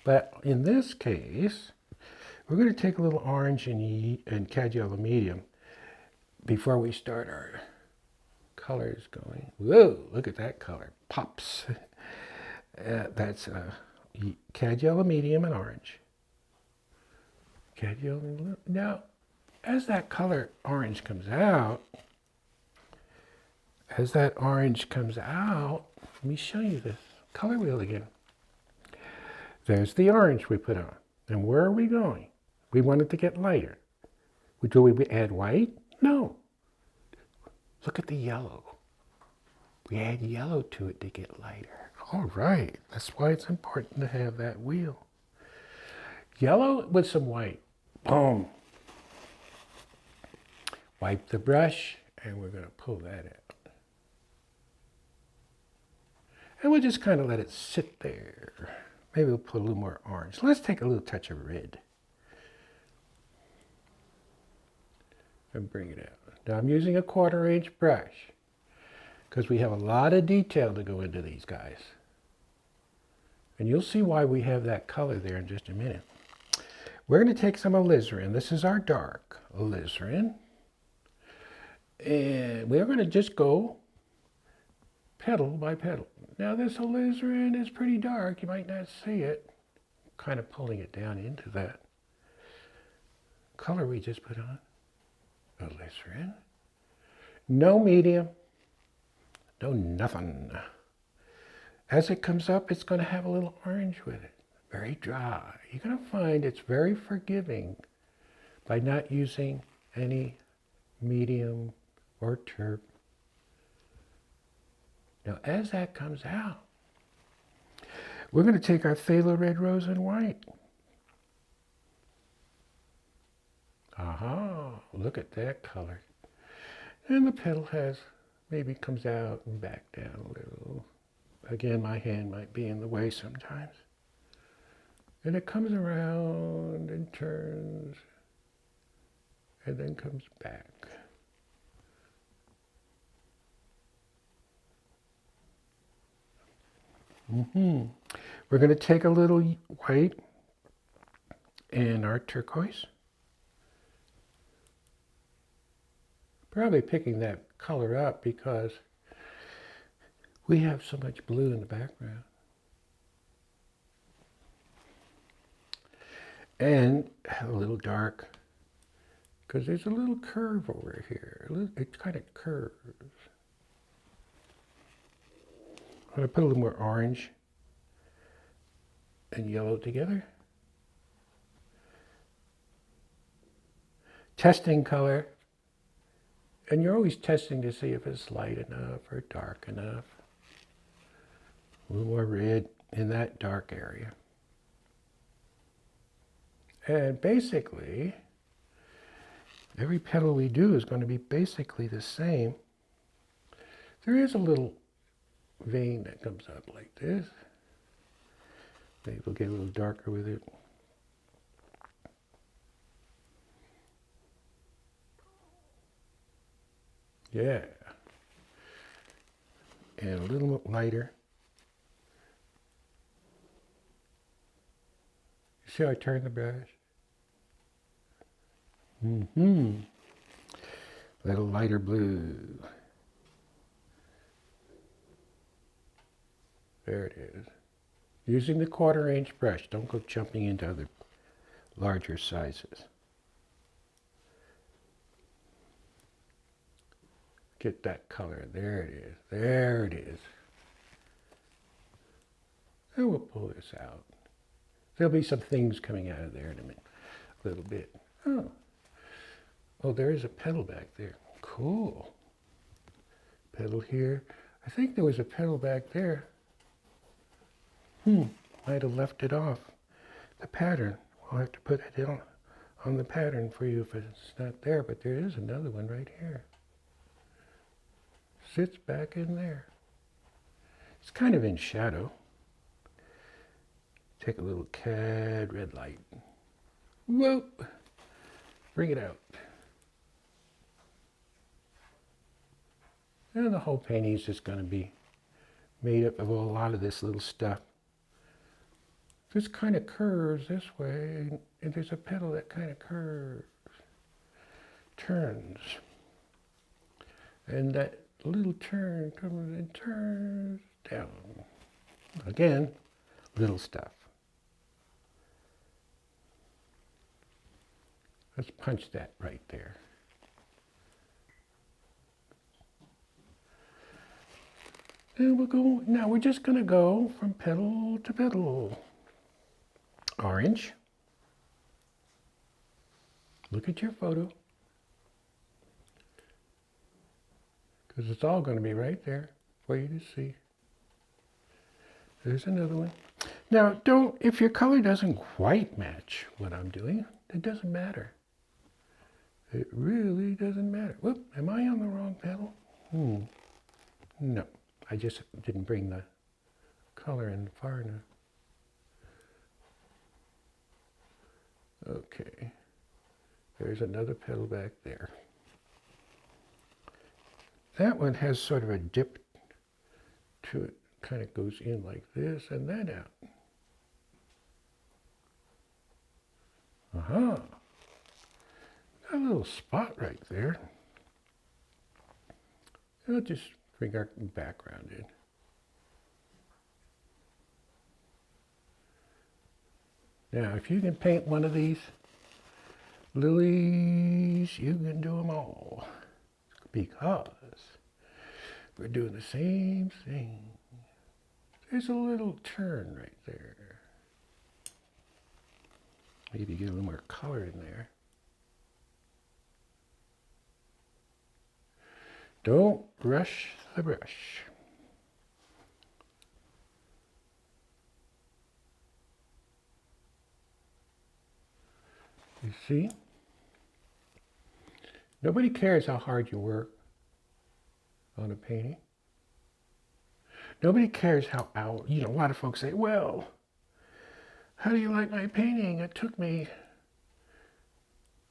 But in this case, we're going to take a little orange and cad yellow medium before we start our colors going. Whoa, look at that color. Pops. That's cad yellow medium and orange. Cad yellow. Now, as that color orange comes out, let me show you this color wheel again. There's the orange we put on. And where are we going? We want it to get lighter. Do we add white? No. Look at the yellow. We add yellow to it to get lighter. All right. That's why it's important to have that wheel. Yellow with some white. Boom. Wipe the brush, and we're going to pull that out. And we'll just kind of let it sit there. Maybe we'll put a little more orange. Let's take a little touch of red. And bring it out. Now I'm using a 1/4 inch brush because we have a lot of detail to go into these guys. And you'll see why we have that color there in just a minute. We're going to take some alizarin. This is our dark alizarin. And we're going to just go petal by petal. Now this alizarin is pretty dark. You might not see it. Kind of pulling it down into that color we just put on. Alizarin. No medium. No nothing. As it comes up, it's going to have a little orange with it. Very dry. You're going to find it's very forgiving by not using any medium or terp. Now, as that comes out, we're going to take our phthalo red, rose, and white. Aha, look at that color. And the petal maybe comes out and back down a little. Again, my hand might be in the way sometimes. And it comes around and turns and then comes back. We're going to take a little white and our turquoise. Probably picking that color up because we have so much blue in the background. And a little dark because there's a little curve over here. It kind of curves. I'm going to put a little more orange and yellow together. Testing color. And you're always testing to see if it's light enough or dark enough. A little more red in that dark area. And basically, every petal we do is going to be basically the same. There is a little vein that comes up like this. Maybe we'll get a little darker with it. Yeah. And a little lighter. You see how I turn the brush? Mm-hmm. Little lighter blue. There it is. Using the 1/4" brush. Don't go jumping into other larger sizes. Get that color. There it is. There it is. And we'll pull this out. There'll be some things coming out of there in a little bit. Oh. Oh, there is a petal back there. Cool. Petal here. I think there was a petal back there. Might have left it off. The pattern. I'll have to put it on the pattern for you if it's not there, but there is another one right here. Sits back in there. It's kind of in shadow. Take a little cad red light. Whoop! Bring it out. And the whole painting is just going to be made up of a lot of this little stuff. This kind of curves this way, and there's a petal that kind of curves, turns. And that little turn comes and turns down. Again, little stuff. Let's punch that right there. And we'll go, now we're just going to go from petal to petal. Orange. Look at your photo. Because it's all going to be right there for you to see. There's another one. Now, if your color doesn't quite match what I'm doing, it doesn't matter. It really doesn't matter. Whoop, am I on the wrong petal? No, I just didn't bring the color in far enough. Okay, there's another petal back there. That one has sort of a dip to it, kind of goes in like this and then out. Got a little spot right there. I'll just bring our background in. Now, if you can paint one of these lilies, you can do them all. Because we're doing the same thing. There's a little turn right there. Maybe get a little more color in there. Don't rush the brush. You see? Nobody cares how hard you work on a painting. Nobody cares how a lot of folks say, well, how do you like my painting? It took me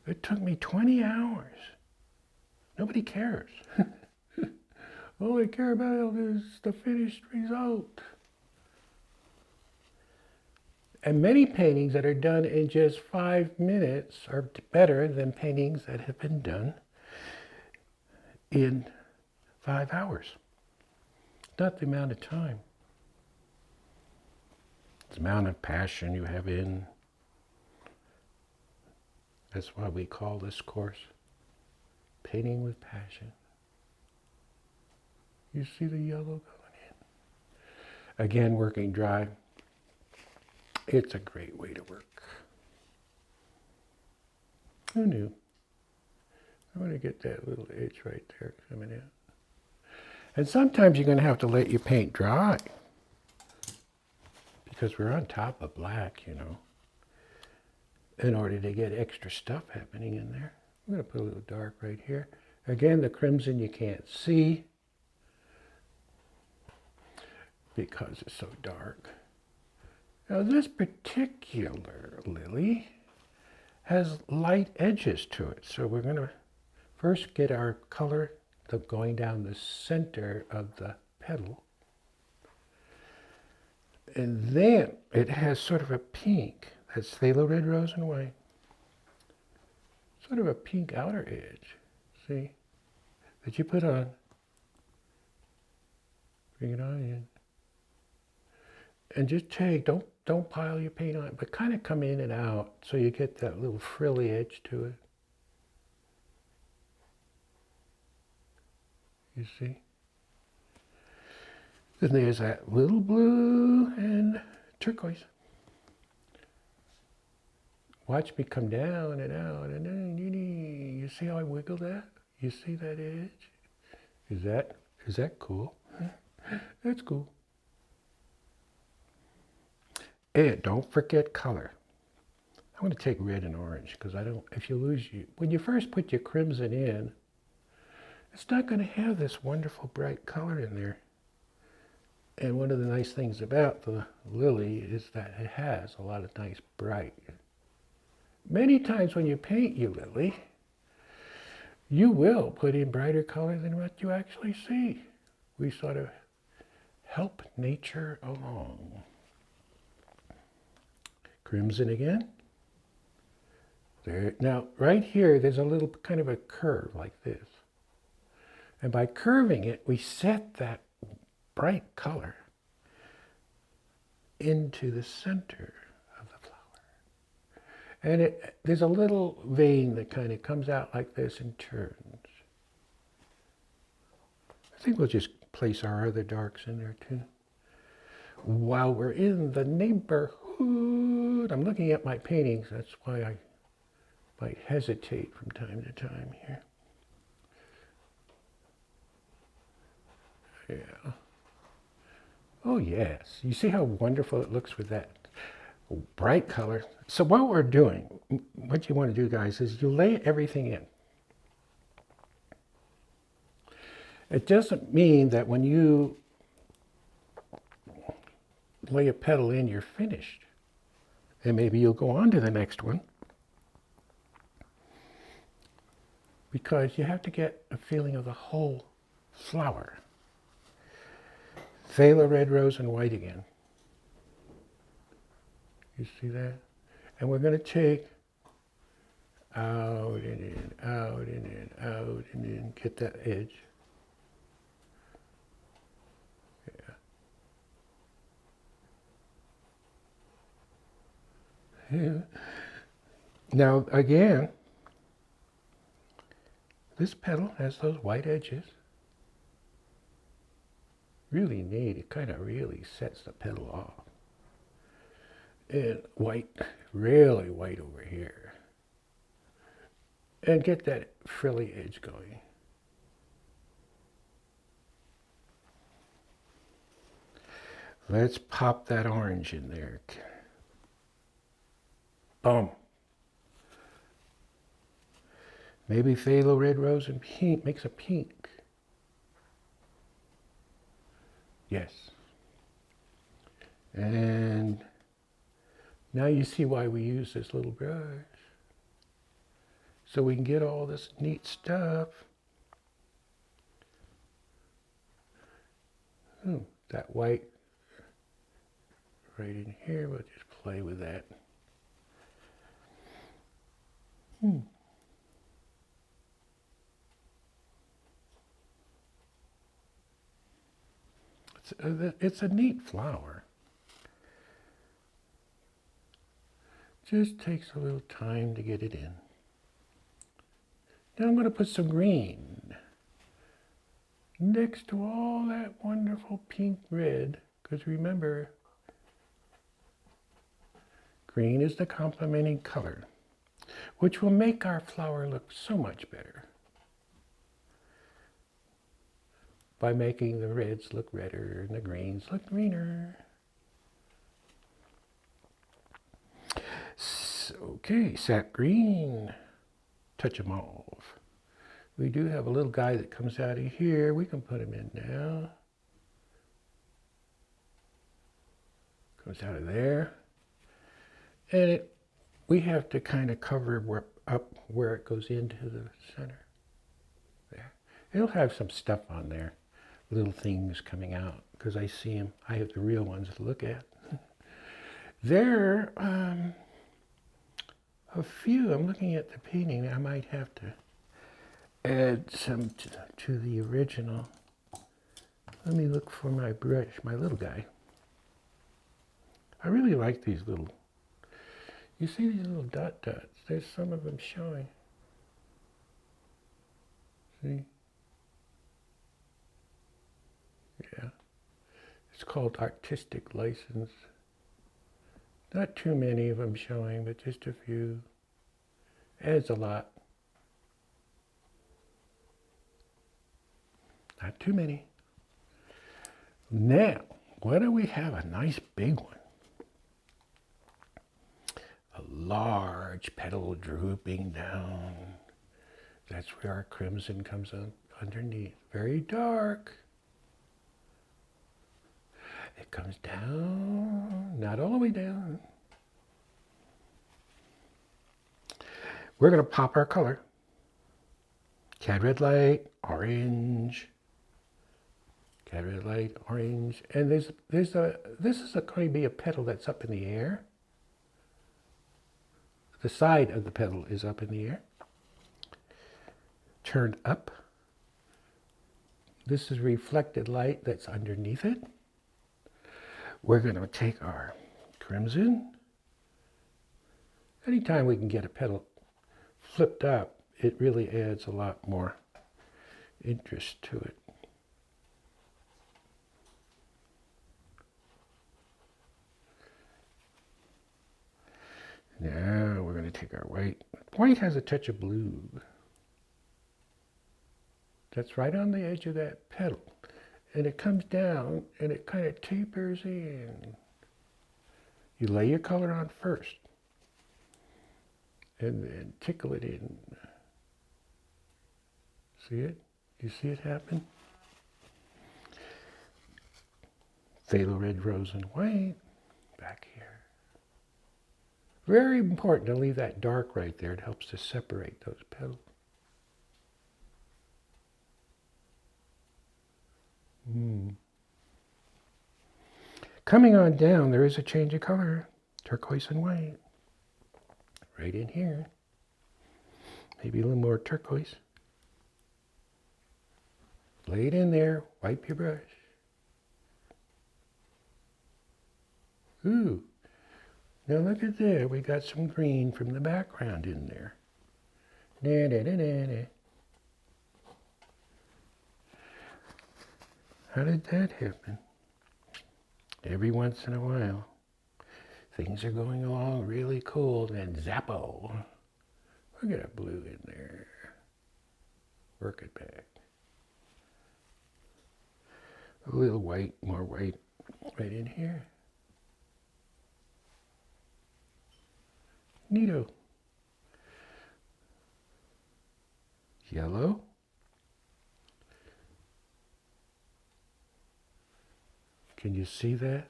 20 hours. Nobody cares. All they care about is the finished result. And many paintings that are done in just 5 minutes are better than paintings that have been done in 5 hours. Not the amount of time. It's the amount of passion you have in. That's why we call this course Painting with Passion. You see the yellow going in. Again, working dry. It's a great way to work. Who knew? I'm going to get that little edge right there coming in. And sometimes you're going to have to let your paint dry because we're on top of black, you know, in order to get extra stuff happening in there. I'm going to put a little dark right here. Again, the crimson you can't see because it's so dark. Now this particular lily has light edges to it. So we're going to first get our color going down the center of the petal. And then it has sort of a pink. That's phthalo red, rose, and white. Sort of a pink outer edge. See? That you put on. Bring it on in. And just take, don't pile your paint on, but kind of come in and out so you get that little frilly edge to it. You see? Then there's that little blue and turquoise. Watch me come down and out, and then you see how I wiggle that? You see that edge? Is that cool? That's cool. And don't forget color. I'm going to take red and orange because if you when you first put your crimson in, it's not going to have this wonderful bright color in there. And one of the nice things about the lily is that it has a lot of nice bright. Many times when you paint your lily, you will put in brighter color than what you actually see. We sort of help nature along. Crimson again. There. Now, right here, there's a little kind of a curve like this. And by curving it, we set that bright color into the center of the flower. And there's a little vein that kind of comes out like this and turns. I think we'll just place our other darks in there too. While we're in the neighborhood, I'm looking at my paintings. That's why I might hesitate from time to time here. Yeah. Oh yes. You see how wonderful it looks with that bright color? So what we're doing, what you want to do, guys, is you lay everything in. It doesn't mean that when you lay a petal in, you're finished. And maybe you'll go on to the next one. Because you have to get a feeling of the whole flower. Phthalo red, rose, and white again. You see that? And we're going to take out and in, out and in, out and in. Get that edge. Yeah. Now, again, this petal has those white edges. Really neat. It kind of really sets the petal off. And white, really white over here. And get that frilly edge going. Let's pop that orange in there. Boom. Maybe phthalo red, rose, and pink makes a pink. Yes. And now you see why we use this little brush. So we can get all this neat stuff. That white right in here, we'll just play with that. It's a neat flower. Just takes a little time to get it in. Now I'm going to put some green next to all that wonderful pink red, because remember, green is the complementing color, which will make our flower look so much better. by making the reds look redder and the greens look greener. Okay, sap green, touch of mauve. We do have a little guy that comes out of here. We can put him in now. Comes out of there. And we have to kind of cover up where it goes into the center. There. It'll have some stuff on there, little things coming out, because I see them. I have the real ones to look at. There a few. I'm looking at the painting. I might have to add some to the original. Let me look for my brush, my little guy. I really like these little, you see these little dot dots? There's some of them showing. See? Yeah. It's called artistic license. Not too many of them showing, but just a few. Adds a lot. Not too many. Now, why don't we have a nice big one? A large petal drooping down. That's where our crimson comes up underneath. Very dark. It comes down, not all the way down. We're going to pop our color. Cad red light, orange. Cad red light, orange. And this is going to be a petal that's up in the air. The side of the petal is up in the air. Turned up. This is reflected light that's underneath it. We're going to take our crimson. Anytime we can get a petal flipped up, it really adds a lot more interest to it. Now we're going to take our white. White has a touch of blue. That's right on the edge of that petal. And it comes down and it kind of tapers in. You lay your color on first and then tickle it in. See it? You see it happen? Phthalo red, rose, and white. Back here. Very important to leave that dark right there. It helps to separate those petals. Coming on down, there is a change of color. Turquoise and white. Right in here. Maybe a little more turquoise. Lay it in there. Wipe your brush. Ooh. Now look at there. We got some green from the background in there. Da, da, da, da, da. How did that happen? Every once in a while, things are going along really cool, and then zappo. We'll get a blue in there. Work it back. A little white, more white, right in here. Neato. Yellow. Can you see that?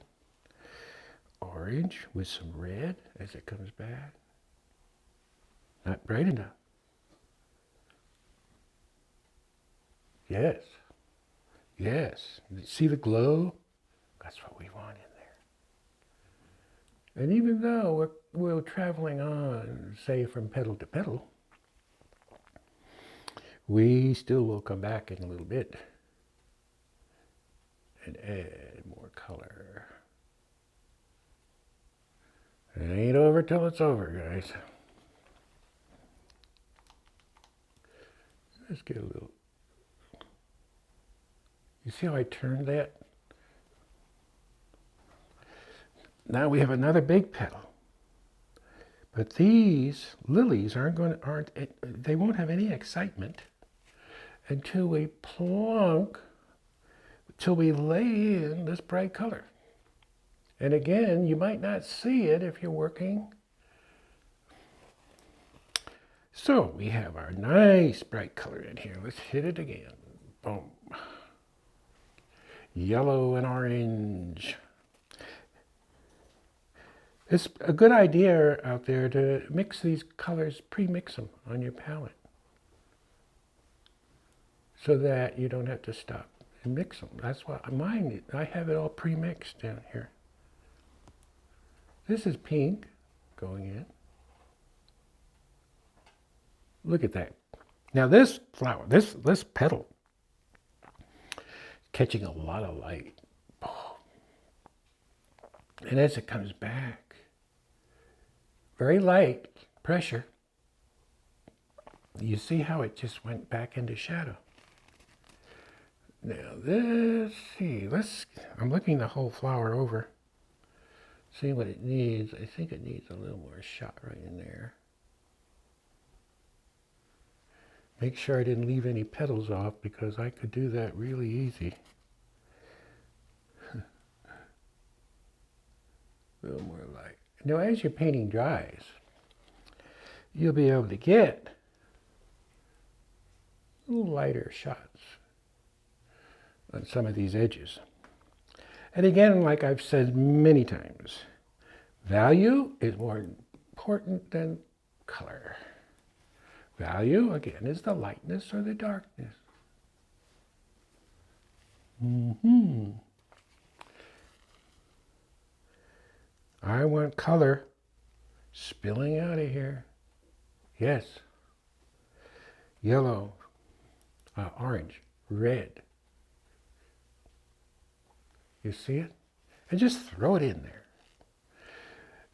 Orange with some red as it comes back. Not bright enough. Yes. Yes. See the glow? That's what we want in there. And even though we're traveling on, say, from petal to petal, we still will come back in a little bit and add more color. It ain't over till it's over, guys. Let's get a little. You see how I turned that? Now we have another big petal. But these lilies they won't have any excitement until we plunk till we lay in this bright color. And again, you might not see it if you're working. So we have our nice bright color in here. Let's hit it again. Boom. Yellow and orange. It's a good idea out there to mix these colors, pre-mix them on your palette, so that you don't have to stop and mix them. That's what mine, I have it all pre-mixed down here. This is pink going in. Look at that. Now this flower, this petal, catching a lot of light. And as it comes back, very light pressure, you see how it just went back into shadow. Now let's see, I'm looking the whole flower over, seeing what it needs. I think it needs a little more shot right in there. Make sure I didn't leave any petals off, because I could do that really easy. A little more light. Now as your painting dries, you'll be able to get little lighter shots on some of these edges. And again, like I've said many times, value is more important than color. Value, again, is the lightness or the darkness. I want color spilling out of here. Yes. Yellow, orange, red. You see it? And just throw it in there.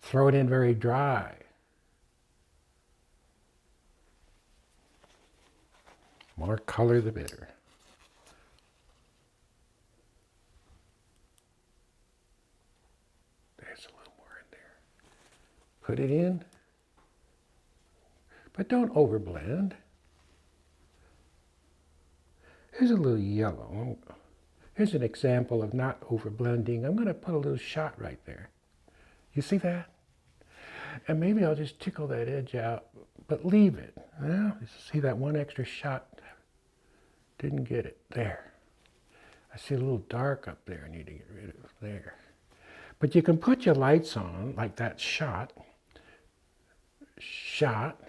Throw it in very dry. More color, the better. There's a little more in there. Put it in, but don't overblend. Here's a little yellow. Here's an example of not overblending. I'm going to put a little shot right there. You see that? And maybe I'll just tickle that edge out, but leave it. Well, see that one extra shot? Didn't get it. There. I see a little dark up there I need to get rid of. There. But you can put your lights on, like that shot. Shot.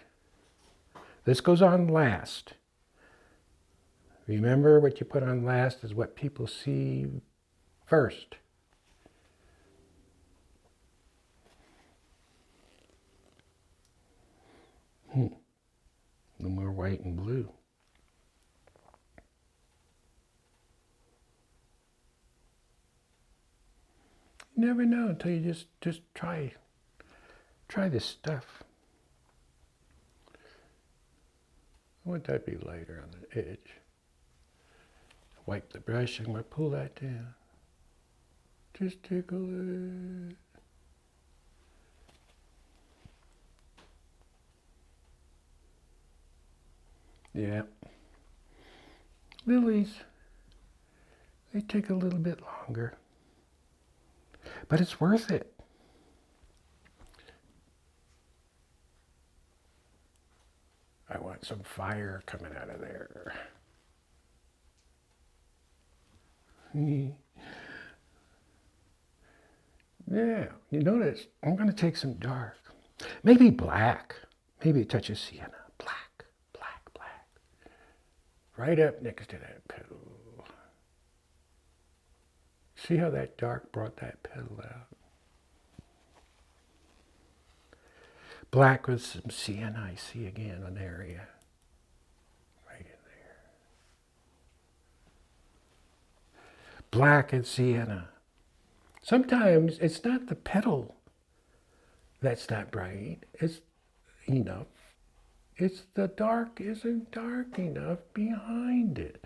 This goes on last. Remember, what you put on last is what people see first. No more white and blue. You never know until you just try this stuff. I want that to be lighter on the edge. Wipe the brush. I'm going to pull that down. Just tickle it. Yeah. Lilies, they take a little bit longer, but it's worth it. I want some fire coming out of there. Yeah, you notice I'm going to take some dark, maybe black, maybe a touch of sienna. Black, black, black. Right up next to that petal. See how that dark brought that petal out? Black with some sienna, I see again an area. Right in there. Black and sienna. Sometimes it's not the petal that's not bright. It's enough. It's the dark isn't dark enough behind it.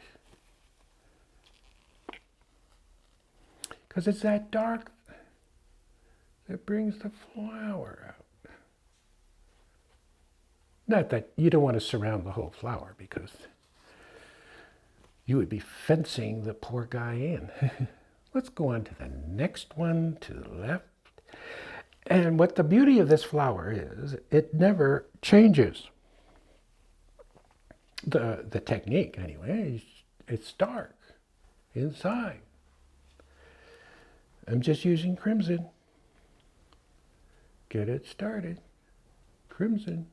Because it's that dark that brings the flower out. Not that you don't want to surround the whole flower, because you would be fencing the poor guy in. Let's go on to the next one to the left. And what the beauty of this flower is, it never changes. The technique, anyway, it's dark inside. I'm just using crimson. Get it started. Crimson.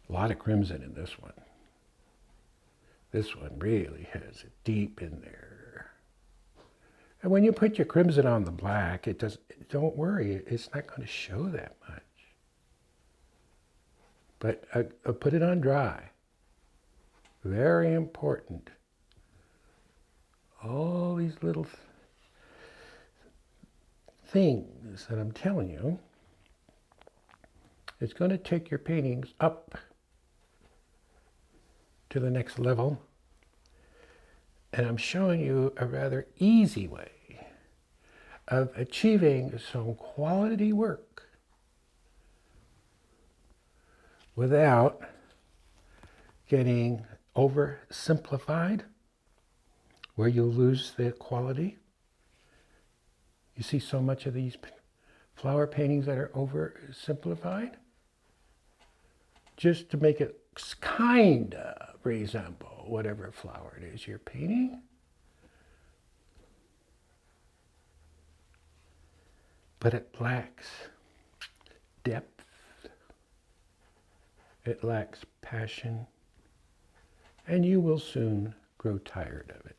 A lot of crimson in this one. This one really has it deep in there. And when you put your crimson on the black, don't worry, it's not going to show that much. But put it on dry. Very important. All these little things that I'm telling you, it's going to take your paintings up to the next level. And I'm showing you a rather easy way of achieving some quality work without getting oversimplified, where you'll lose the quality. You see so much of these flower paintings that are oversimplified, just to make it kind of resemble whatever flower it is you're painting. But it lacks depth. It lacks passion. And you will soon grow tired of it.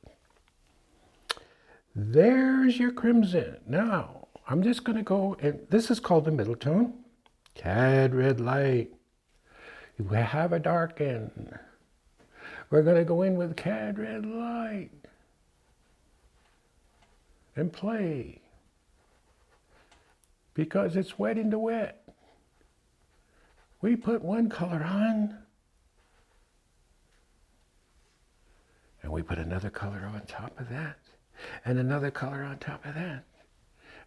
There's your crimson. Now, I'm just going to go, and this is called the middle tone. Cad red light. You have a darken. We're going to go in with cad red light and play, because it's wet into wet. We put one color on, and we put another color on top of that, and another color on top of that.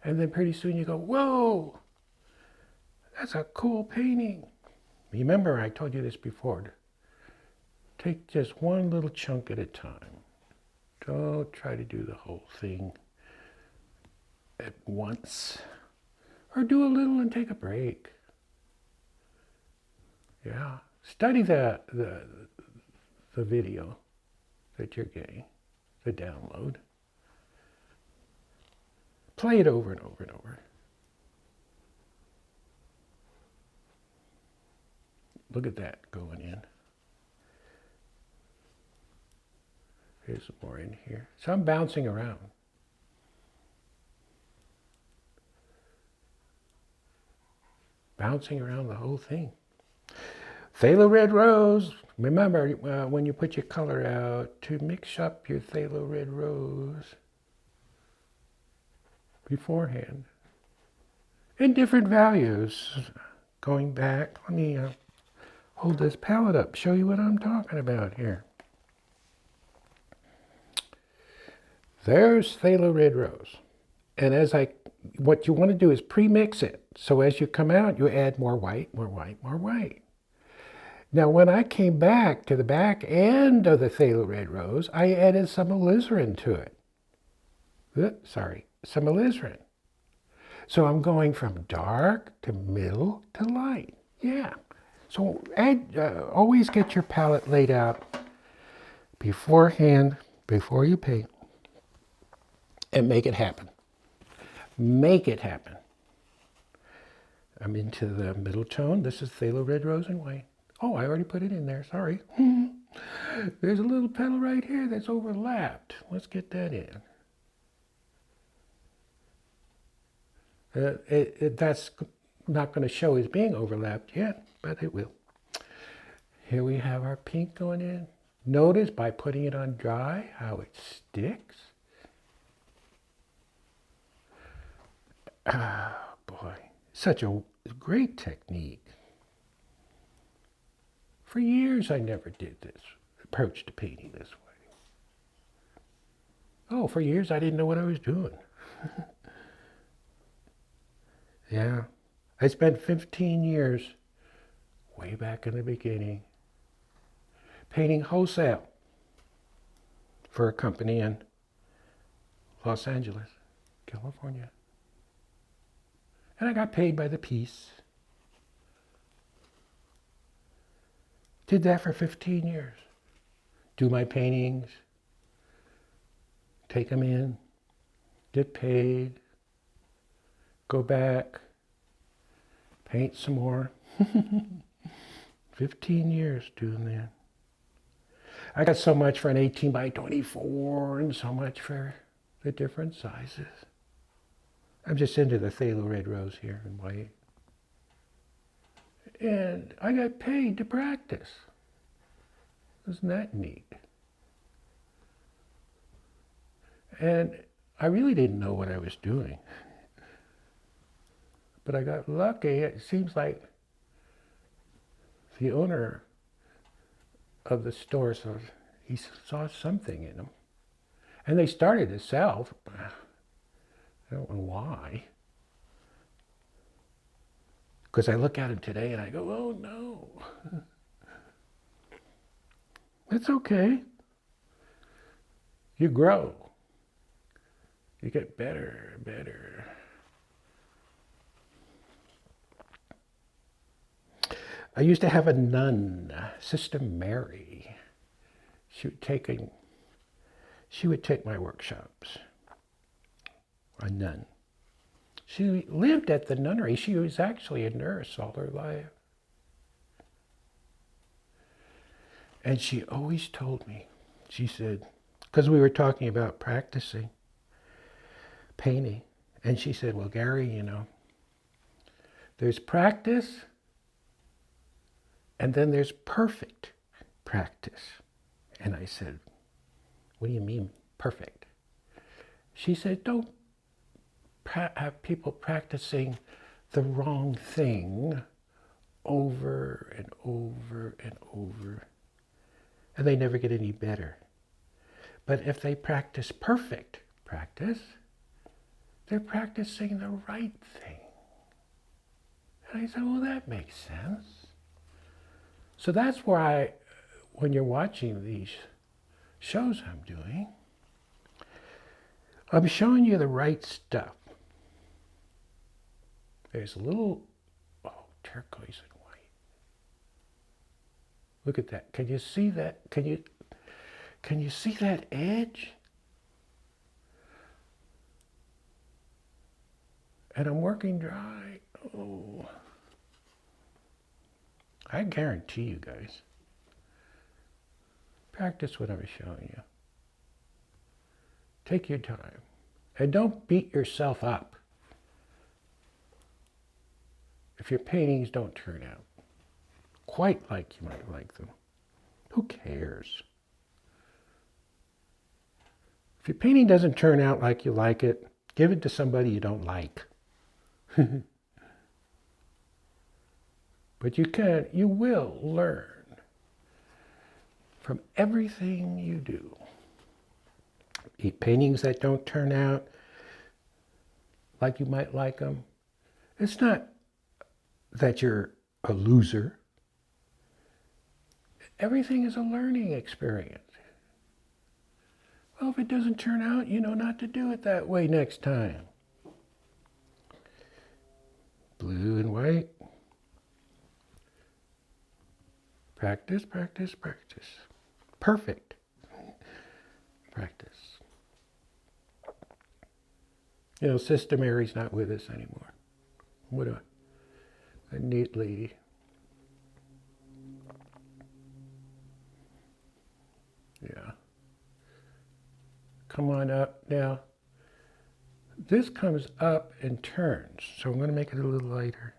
And then pretty soon you go, whoa, that's a cool painting. Remember, I told you this before. Take just one little chunk at a time. Don't try to do the whole thing at once. Or do a little and take a break. Yeah. Study the video that you're getting, the download. Play it over and over and over. Look at that going in. Here's some more in here. So I'm bouncing around. Bouncing around the whole thing. Phthalo red rose. Remember, when you put your color out, to mix up your phthalo red rose beforehand. In different values. Going back, let me hold this palette up, show you what I'm talking about here. There's phthalo red rose. And what you want to do is pre-mix it. So as you come out, you add more white, more white, more white. Now, when I came back to the back end of the phthalo red rose, I added some alizarin to it. Some alizarin. So I'm going from dark to middle to light. Yeah. So always get your palette laid out beforehand, before you paint, and make it happen. Make it happen. I'm into the middle tone. This is phthalo red rose and white. Oh, I already put it in there. Sorry. There's a little petal right here that's overlapped. Let's get that in. That's not going to show as being overlapped yet, but it will. Here we have our pink going in. Notice by putting it on dry how it sticks. Ah, boy, such a great technique. For years I never did this approach to painting this way. Oh, for years I didn't know what I was doing. Yeah, I spent 15 years, way back in the beginning, painting wholesale. for a company in Los Angeles, California. And I got paid by the piece. Did that for 15 years. Do my paintings, take them in, get paid, go back, paint some more. 15 years doing that. I got so much for an 18 by 24 and so much for the different sizes. I'm just into the phthalo red rose here and white. And I got paid to practice. Isn't that neat? And I really didn't know what I was doing. But I got lucky. It seems like the owner of the store, so he saw something in them. And they started to sell. I don't know why. Because I look at them today and I go, oh no. It's okay. You grow. You get better and better. I used to have a nun, Sister Mary. She would take my workshops. A nun. She lived at the nunnery. She was actually a nurse all her life. And she always told me, she said, because we were talking about practicing painting, and she said, well, Gary, you know, there's practice, and then there's perfect practice. And I said, what do you mean perfect? She said, don't have people practicing the wrong thing over and over and over, and they never get any better. But if they practice perfect practice, they're practicing the right thing. And I said, well, that makes sense. So that's why when you're watching these shows I'm doing, I'm showing you the right stuff. There's a little, turquoise and white. Look at that. Can you see that? Can you see that edge? And I'm working dry. Oh. I guarantee you guys, practice what I'm showing you. Take your time. And don't beat yourself up if your paintings don't turn out quite like you might like them. Who cares? If your painting doesn't turn out like you like it, give it to somebody you don't like. But you will learn from everything you do. Paintings that don't turn out like you might like them, it's not that you're a loser. Everything is a learning experience. Well, if it doesn't turn out, you know not to do it that way next time. Blue and white. Practice, practice, practice. Perfect practice. You know, Sister Mary's not with us anymore. What a neat lady. Yeah. Come on up. Now, this comes up and turns, so I'm going to make it a little lighter.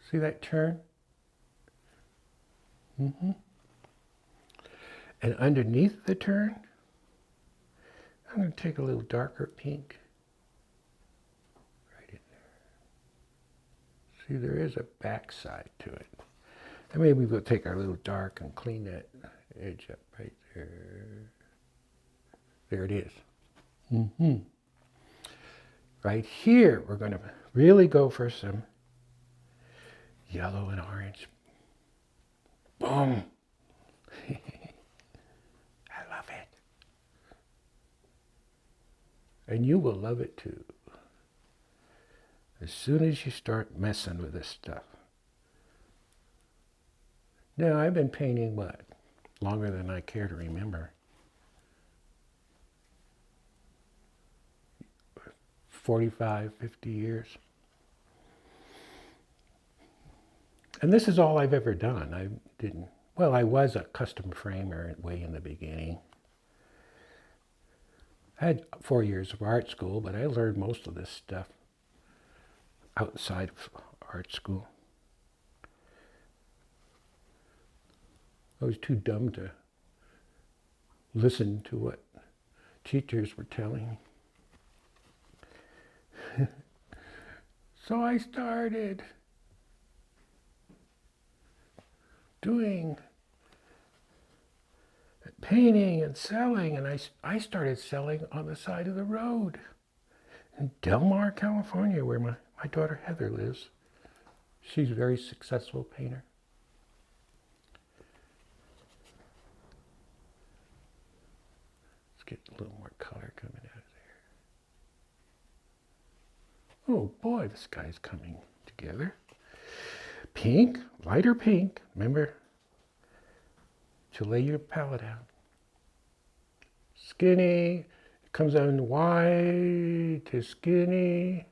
See that turn? Mm-hmm. And underneath the turn, I'm going to take a little darker pink. Right in there. See, there is a backside to it. And maybe we'll take our little dark and clean that edge up right there. There it is. Mm-hmm. Right here, we're going to really go for some yellow and orange. Boom. And you will love it too. As soon as you start messing with this stuff. Now, I've been painting, what? Longer than I care to remember. 45, 50 years. And this is all I've ever done. I didn't, well, I was a custom framer way in the beginning. I had 4 years of art school, but I learned most of this stuff outside of art school. I was too dumb to listen to what teachers were telling me. So I started doing painting and selling, and I started selling on the side of the road in Del Mar, California, where my daughter Heather lives. She's a very successful painter. Let's get a little more color coming out of there. Oh boy, the sky's coming together. Pink, lighter pink. Remember to lay your palette out. Skinny, it comes out in white to skinny,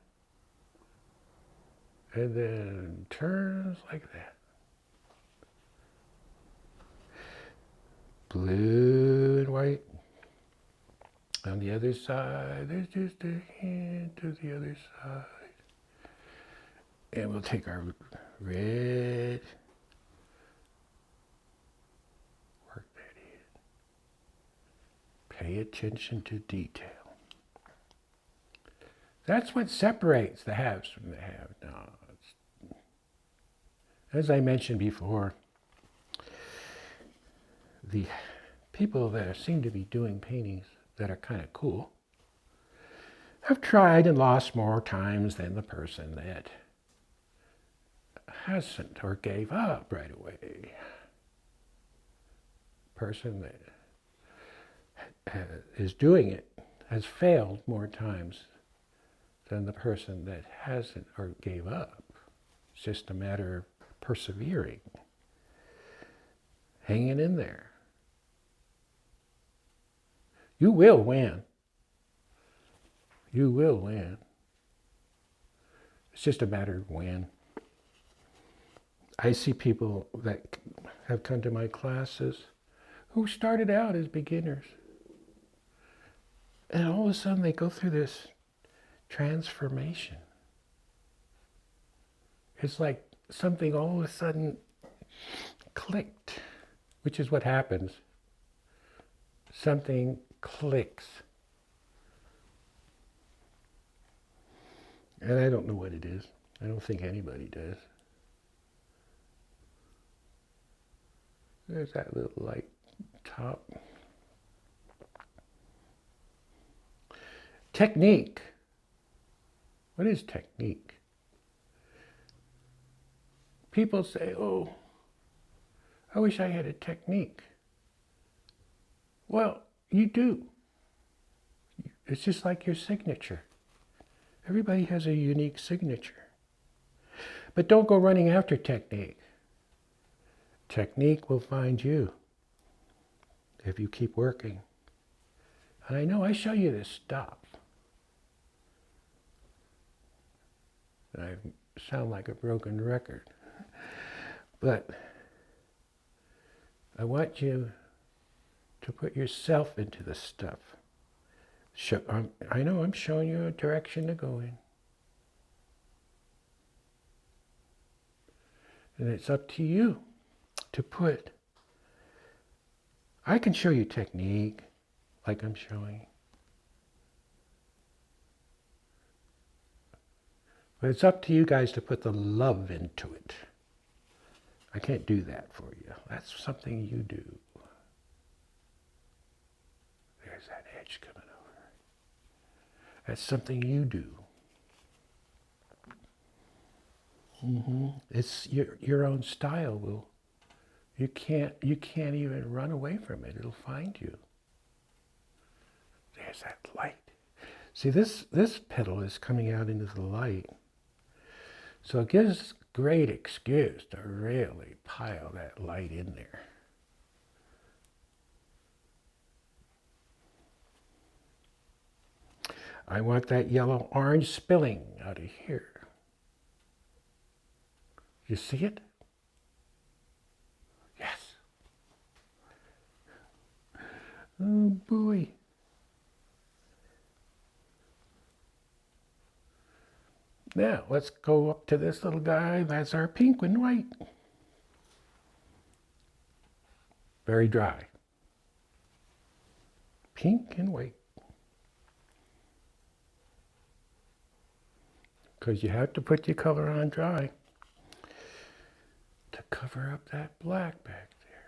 and then turns like that. Blue and white. On the other side, there's just a hint of the other side. And we'll take our red, work that in. Pay attention to detail. That's what separates the haves from the have-nots. As I mentioned before, the people that seem to be doing paintings that are kind of cool have tried and lost more times than the person that hasn't or gave up right away. Person that is doing it has failed more times than the person that hasn't or gave up. It's just a matter of persevering, hanging in there. You will win. You will win. It's just a matter of when. I see people that have come to my classes who started out as beginners. And all of a sudden they go through this transformation. It's like something all of a sudden clicked, which is what happens. Something clicks. And I don't know what it is. I don't think anybody does. There's that little light top. Technique. What is technique? People say, oh, I wish I had a technique. Well, you do. It's just like your signature. Everybody has a unique signature. But don't go running after technique. Technique will find you if you keep working. And I know I show you this stuff. I sound like a broken record. But I want you to put yourself into this stuff. I know I'm showing you a direction to go in. And it's up to you to put. I can show you technique like I'm showing. But it's up to you guys to put the love into it. I can't do that for you. That's something you do. There's that edge coming over. That's something you do. It's your own style will. You can't even run away from it. It'll find you. There's that light. See, this petal is coming out into the light. So it gives us a great excuse to really pile that light in there. I want that yellow orange spilling out of here. You see it? Yes. Oh boy. Now let's go up to this little guy. That's our pink and white. Very dry. Pink and white. Because you have to put your color on dry to cover up that black back there.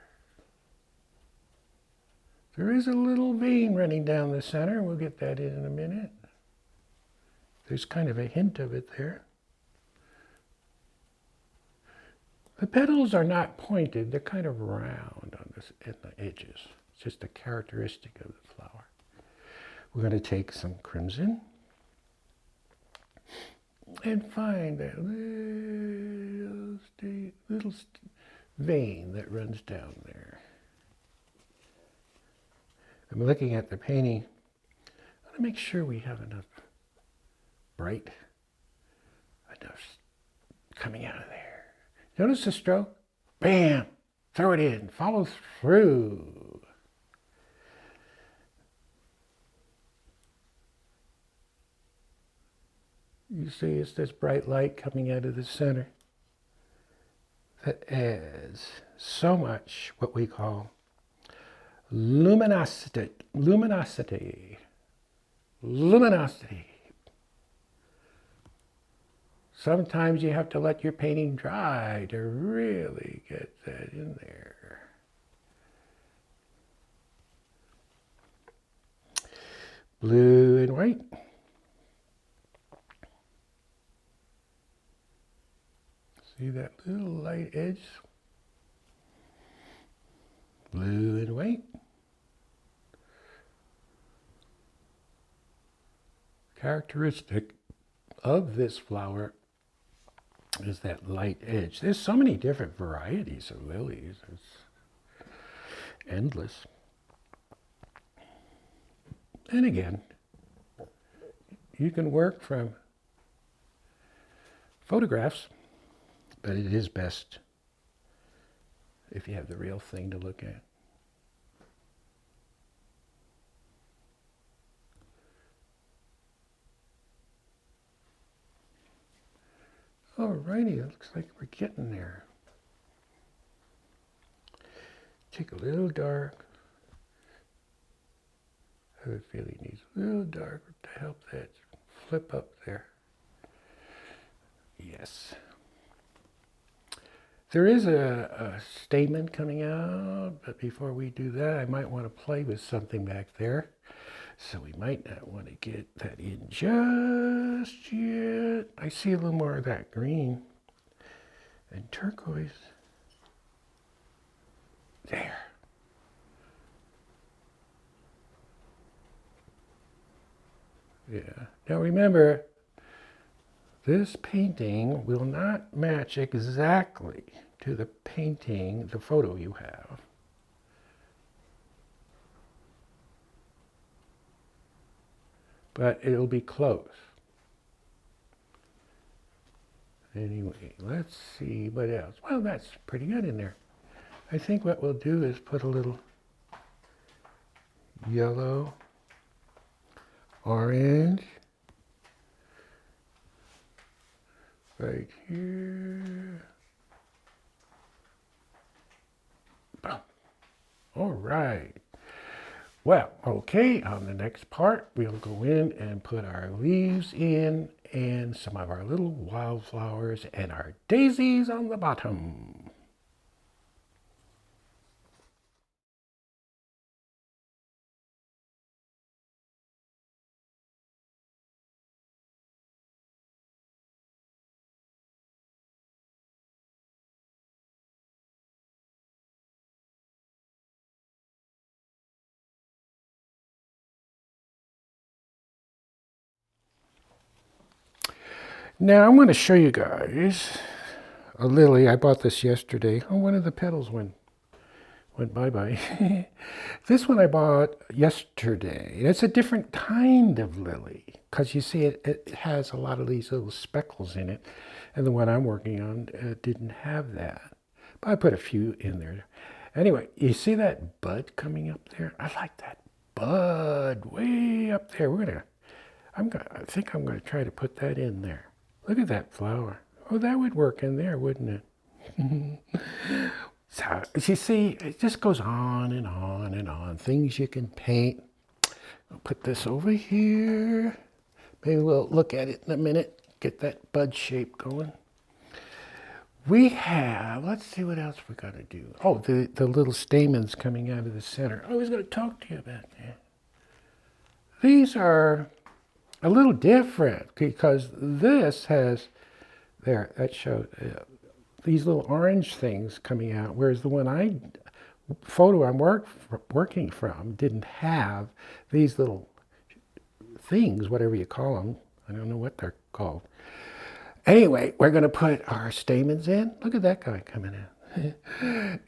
There is a little vein running down the center. We'll get that in a minute. There's kind of a hint of it there. The petals are not pointed. They're kind of round on the edges. It's just a characteristic of the flower. We're going to take some crimson and find that little vein that runs down there. I'm looking at the painting. I want to make sure we have enough bright, enough coming out of there. Notice the stroke? Bam! Throw it in. Follow through. You see it's this bright light coming out of the center that adds so much what we call luminosity. Luminosity. Luminosity. Sometimes you have to let your painting dry to really get that in there. Blue and white. See that little light edge? Blue and white. Characteristic of this flower is that light edge. There's so many different varieties of lilies. It's endless. And again, you can work from photographs, but it is best if you have the real thing to look at. Alrighty, it looks like we're getting there. Take a little dark. I have a feeling it needs a little darker to help that flip up there. Yes. There is a statement coming out, but before we do that, I might want to play with something back there. So we might not want to get that in just yet. I see a little more of that green and turquoise. There. Yeah. Now remember, this painting will not match exactly to the painting, the photo you have. But it'll be close. Anyway, let's see what else. Well, that's pretty good in there. I think what we'll do is put a little yellow, orange, right here. Boom. All right. Well, okay, on the next part, we'll go in and put our leaves in and some of our little wildflowers and our daisies on the bottom. Now I'm going to show you guys a lily. I bought this yesterday. Oh, one of the petals went bye-bye. This one I bought yesterday. It's a different kind of lily because you see it has a lot of these little speckles in it. And the one I'm working on didn't have that. But I put a few in there. Anyway, you see that bud coming up there? I like that bud way up there. I think I'm gonna try to put that in there. Look at that flower. Oh, that would work in there, wouldn't it? So, you see, it just goes on and on and on. Things you can paint. I'll put this over here. Maybe we'll look at it in a minute. Get that bud shape going. We have, let's see what else we got to do. Oh, the little stamens coming out of the center. I was going to talk to you about that. These are a little different because this has, there, that shows these little orange things coming out, whereas the one photo I'm working from didn't have these little things, whatever you call them. I don't know what they're called. Anyway, we're going to put our stamens in. Look at that guy coming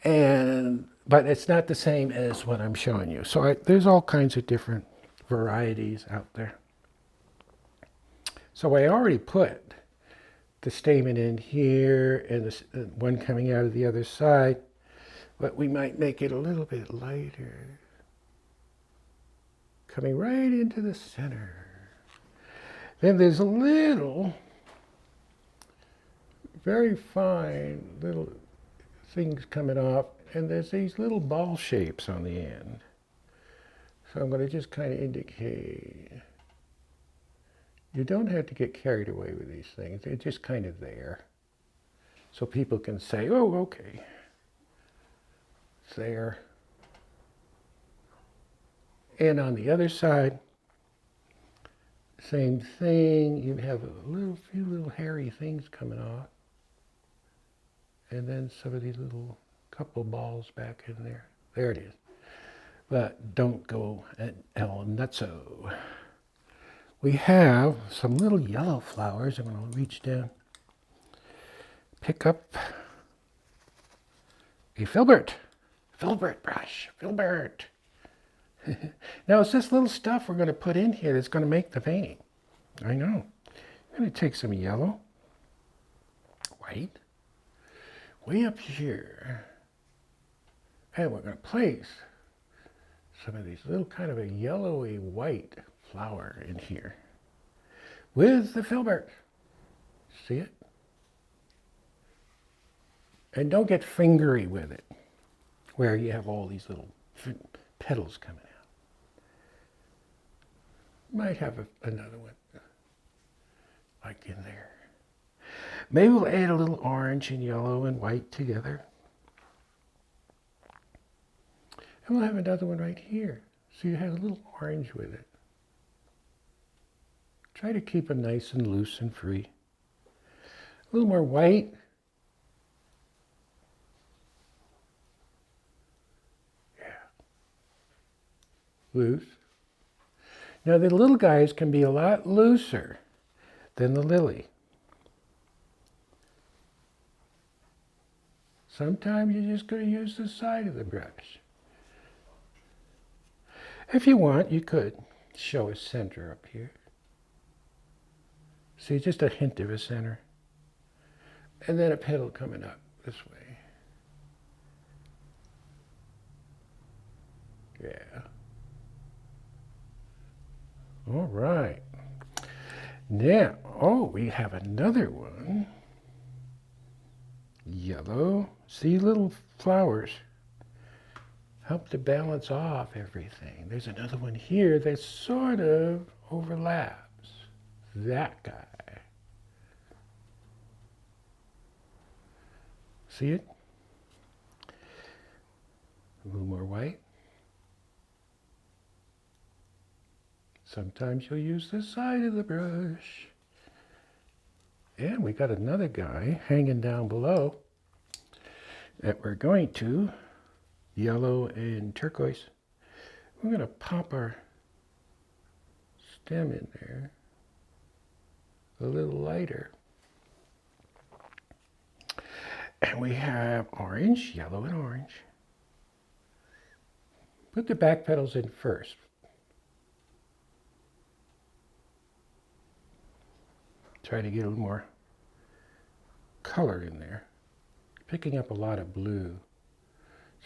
in. But it's not the same as what I'm showing you. So there's all kinds of different varieties out there. So I already put the stamen in here and the one coming out of the other side. But we might make it a little bit lighter. Coming right into the center. Then there's a little, very fine little things coming off, and there's these little ball shapes on the end. So I'm going to just kind of indicate. You don't have to get carried away with these things. They're just kind of there. So people can say, oh, okay. It's there. And on the other side, same thing. You have a few little hairy things coming off. And then some of these little couple balls back in there. There it is. But don't go el nutso. We have some little yellow flowers. I'm going to reach down, pick up a filbert brush, filbert. Now it's this little stuff we're going to put in here that's going to make the painting. I know. I'm going to take some yellow, white, way up here, and we're going to place some of these little kind of a yellowy white flower in here with the filbert. See it? And don't get fingery with it, where you have all these little petals coming out. Might have another one like in there. Maybe we'll add a little orange and yellow and white together. And we'll have another one right here. So you have a little orange with it. Try to keep it nice and loose and free. A little more white. Yeah. Loose. Now the little guys can be a lot looser than the lily. Sometimes you're just going to use the side of the brush. If you want, you could show a center up here. See, just a hint of a center. And then a petal coming up this way. Yeah. All right. Now, oh, we have another one. Yellow. See, little flowers help to balance off everything. There's another one here that sort of overlaps. That guy. See it? A little more white. Sometimes you'll use the side of the brush. And we got another guy hanging down below that we're going to, yellow and turquoise. We're going to pop our stem in there a little lighter. And we have orange, yellow, and orange. Put the back petals in first. Try to get a little more color in there. Picking up a lot of blue.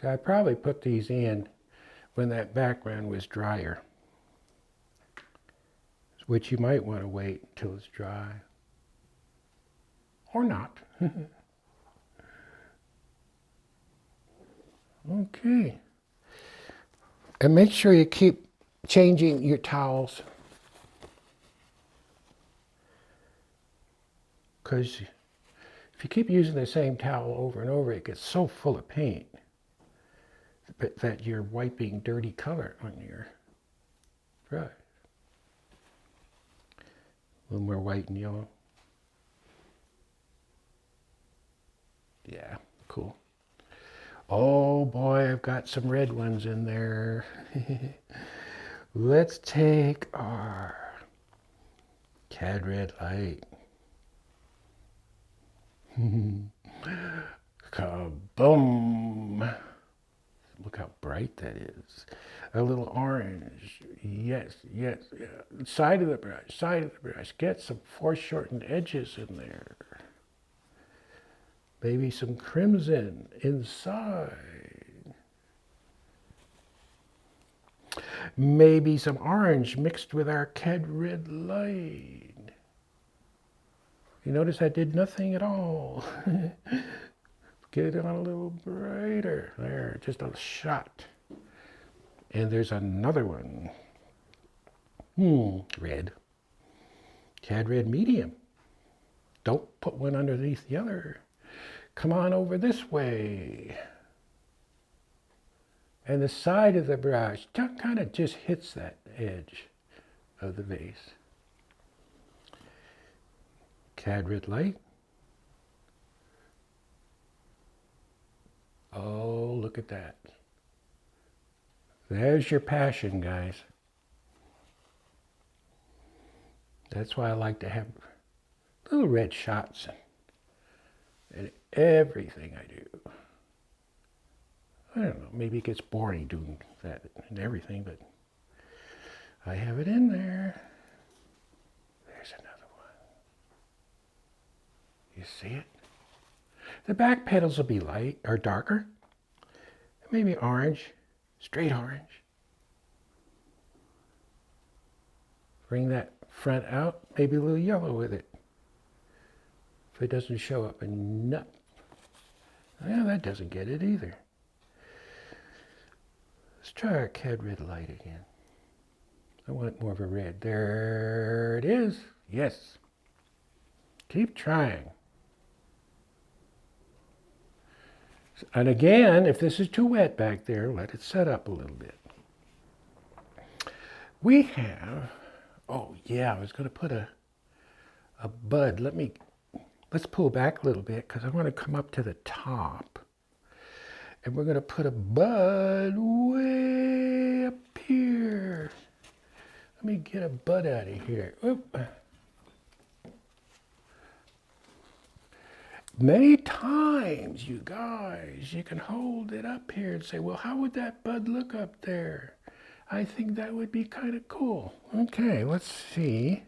So I probably put these in when that background was drier, which you might want to wait until it's dry. Or not. Okay. And make sure you keep changing your towels, because if you keep using the same towel over and over, it gets so full of paint that you're wiping dirty color on your brush. A little more white and yellow. Yeah, cool. Oh boy, I've got some red ones in there. Let's take our Cad Red Light. Kaboom! Look how bright that is. A little orange. Yes, yes, yeah. Side of the brush, side of the brush. Get some foreshortened edges in there. Maybe some crimson inside. Maybe some orange mixed with our Cad Red Light. You notice I did nothing at all. Get it on a little brighter. There, just a shot. And there's another one. Red. Cad Red Medium. Don't put one underneath the other. Come on over this way. And the side of the brush kind of just hits that edge of the vase. Cad Red Light. Oh, look at that. There's your passion, guys. That's why I like to have little red shots in everything I do. I don't know, maybe it gets boring doing that and everything, but I have it in there. There's another one. You see it? The back petals will be light or darker. Maybe orange, straight orange. Bring that front out, maybe a little yellow with it. If it doesn't show up enough. Yeah, that doesn't get it either. Let's try our Cad Red Light again. I want more of a red. There it is. Yes. Keep trying. And again, if this is too wet back there, let it set up a little bit. We have, oh yeah, I was going to put a bud. Let's pull back a little bit because I want to come up to the top. And we're going to put a bud way up here. Let me get a bud out of here. Oop. Many times, you guys, you can hold it up here and say, well, how would that bud look up there? I think that would be kind of cool. Okay, let's see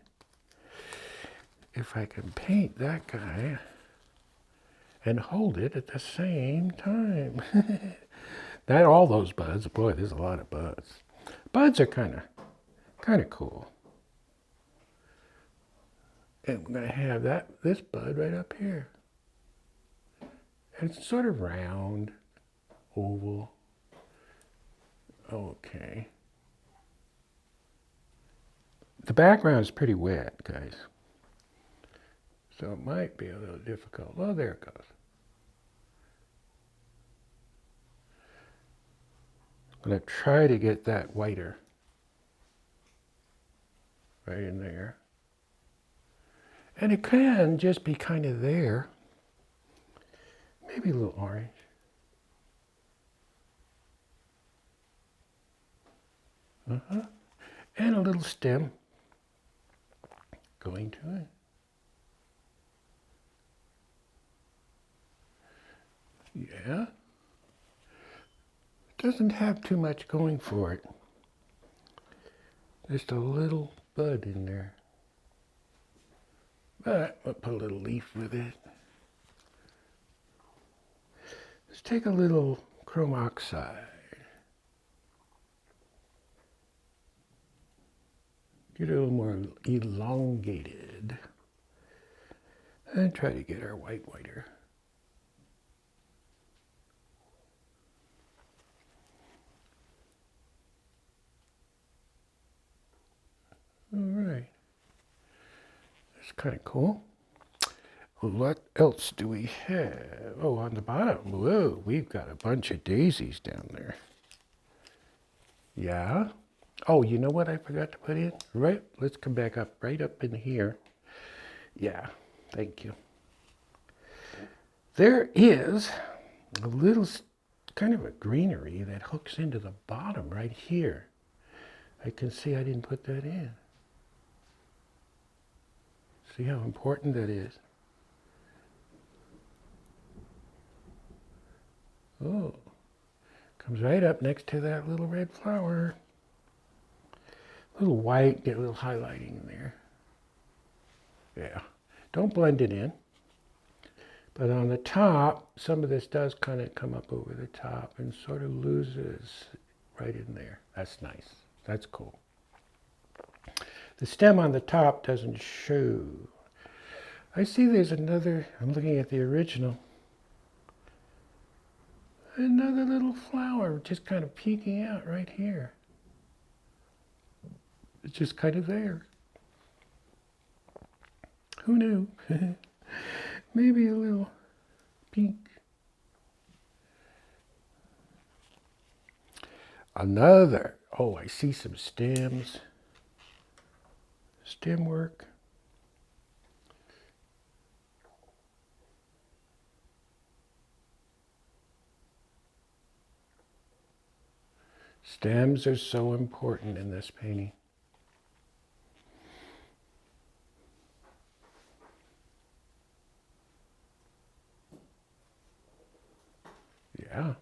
if I can paint that guy and hold it at the same time. Not all those buds. Boy, there's a lot of buds. Buds are kind of cool. And I'm going to have this bud right up here. And it's sort of round, oval. Okay. The background is pretty wet, guys. So it might be a little difficult. Oh, there it goes. I'm going to try to get that whiter right in there. And it can just be kind of there. Maybe a little orange. And a little stem going to it. Yeah. Doesn't have too much going for it. Just a little bud in there. But I'll put a little leaf with it. Let's take a little chrome oxide. Get it a little more elongated. And try to get our white whiter. All right. That's kind of cool. What else do we have? Oh, on the bottom. Whoa, we've got a bunch of daisies down there. Yeah. Oh, you know what I forgot to put in? Right, let's come back up, right up in here. Yeah, thank you. There is a little kind of a greenery that hooks into the bottom right here. I can see I didn't put that in. See how important that is? Oh, comes right up next to that little red flower. A little white, get a little highlighting in there. Yeah, don't blend it in. But on the top, some of this does kind of come up over the top and sort of loses right in there. That's nice. That's cool. The stem on the top doesn't show. I see there's another, I'm looking at the original, another little flower just kind of peeking out right here. It's just kind of there. Who knew? Maybe a little pink. Another, oh, I see some stems. Stem work. Stems are so important in this painting. Yeah.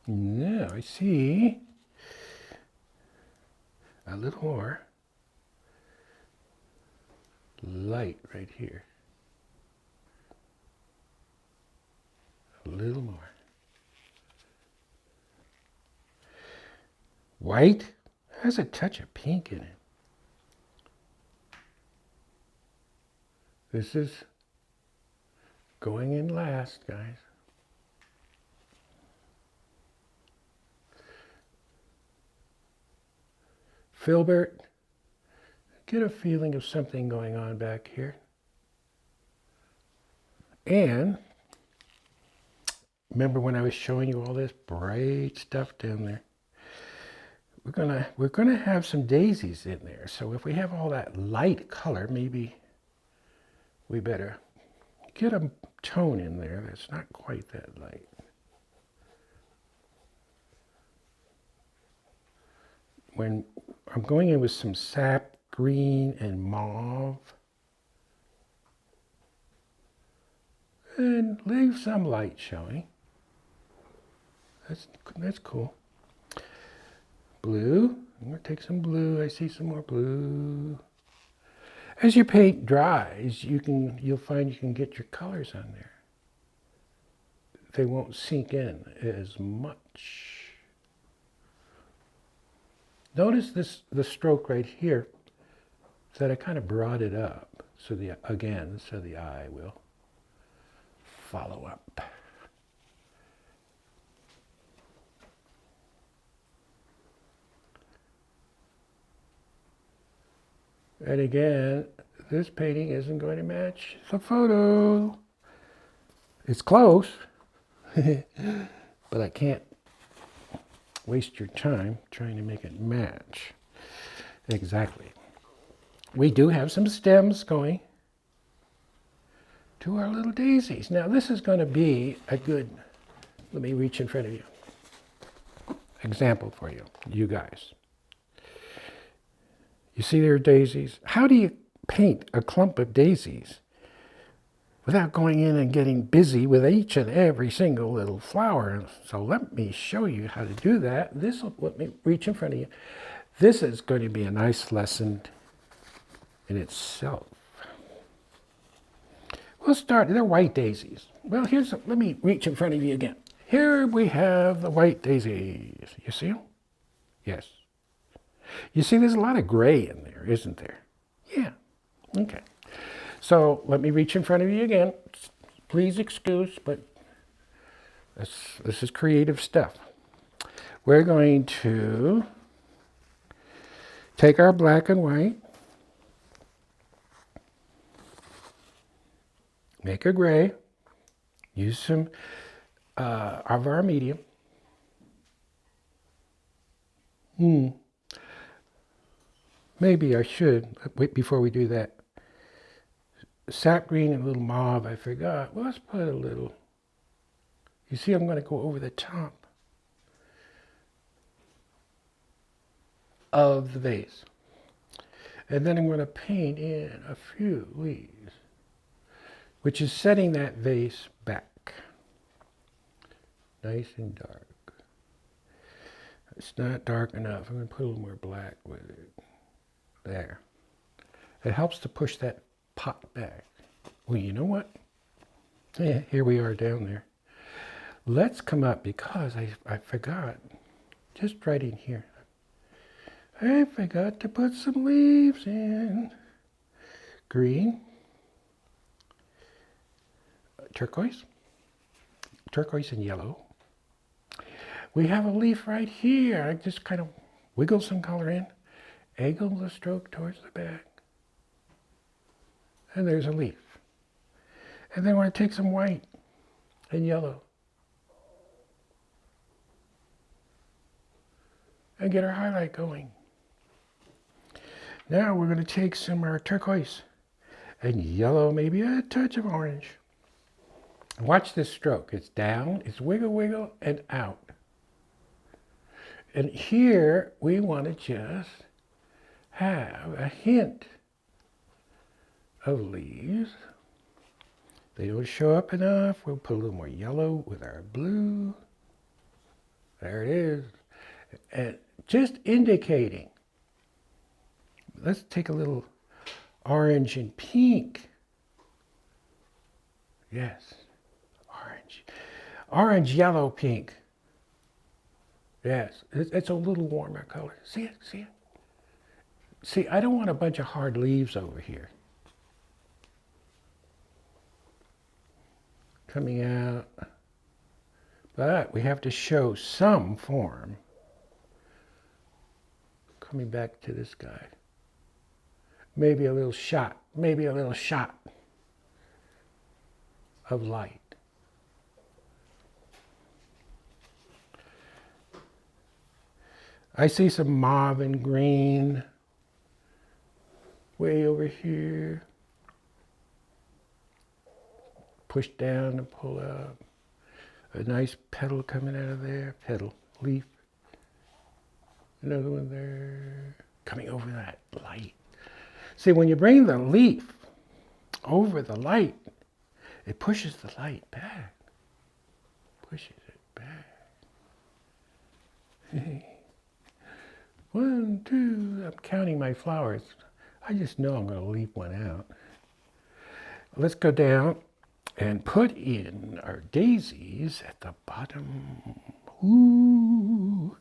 Now I see a little more light right here. A little more. White has a touch of pink in it. This is going in last, guys. Filbert, get a feeling of something going on back here. And remember when I was showing you all this bright stuff down there? We're gonna have some daisies in there. So if we have all that light color, maybe we better get a tone in there that's not quite that light. When I'm going in with some sap green and mauve, and leave some light showing. That's cool. Blue. I'm going to take some blue. I see some more blue. As your paint dries, you'll find you can get your colors on there. They won't sink in as much. Notice the stroke right here, that I kind of brought it up, so the eye will follow up. And again, this painting isn't going to match the photo. It's close, but I can't waste your time trying to make it match. Exactly. We do have some stems going to our little daisies. Now this is going to be a good, let me reach in front of you, example for you, you guys. You see there are daisies? How do you paint a clump of daisies? without going in and getting busy with each and every single little flower. So let me show you how to do that. This will let me reach in front of you. This is going to be a nice lesson in itself. We'll start, they're white daisies. Well, let me reach in front of you again. Here we have the white daisies. You see them? Yes. You see there's a lot of gray in there, isn't there? Yeah. Okay. So let me reach in front of you again. Please excuse, but this is creative stuff. We're going to take our black and white, make a gray, use some of our medium. Maybe I should, wait before we do that. Sap green and a little mauve, I forgot. Well, let's put a little. You see, I'm going to go over the top of the vase. And then I'm going to paint in a few leaves, which is setting that vase back. Nice and dark. It's not dark enough. I'm going to put a little more black with it. There. It helps to push that pot back. Well, you know what? Yeah, here we are down there. Let's come up because I forgot, just right in here. I forgot to put some leaves in. Green, turquoise and yellow. We have a leaf right here. I just kind of wiggle some color in, angle the stroke towards the back, and there's a leaf. And then we're going to take some white and yellow and get our highlight going. Now we're going to take some of our turquoise and yellow, maybe a touch of orange. Watch this stroke. It's down, it's wiggle, wiggle, and out. And here we want to just have a hint of leaves. They don't show up enough. We'll put a little more yellow with our blue. There it is. And just indicating. Let's take a little orange and pink. Yes, orange. Orange, yellow, pink. Yes, it's a little warmer color. See it? See it? See, I don't want a bunch of hard leaves over here. Coming out. But we have to show some form. Coming back to this guy. Maybe a little shot of light. I see some mauve and green way over here. Push down and pull up. A nice petal coming out of there. Petal, leaf. Another one there. Coming over that light. See, when you bring the leaf over the light, it pushes the light back. Pushes it back. 1, 2, I'm counting my flowers. I just know I'm going to leave one out. Let's go down and put in our daisies at the bottom. Ooh.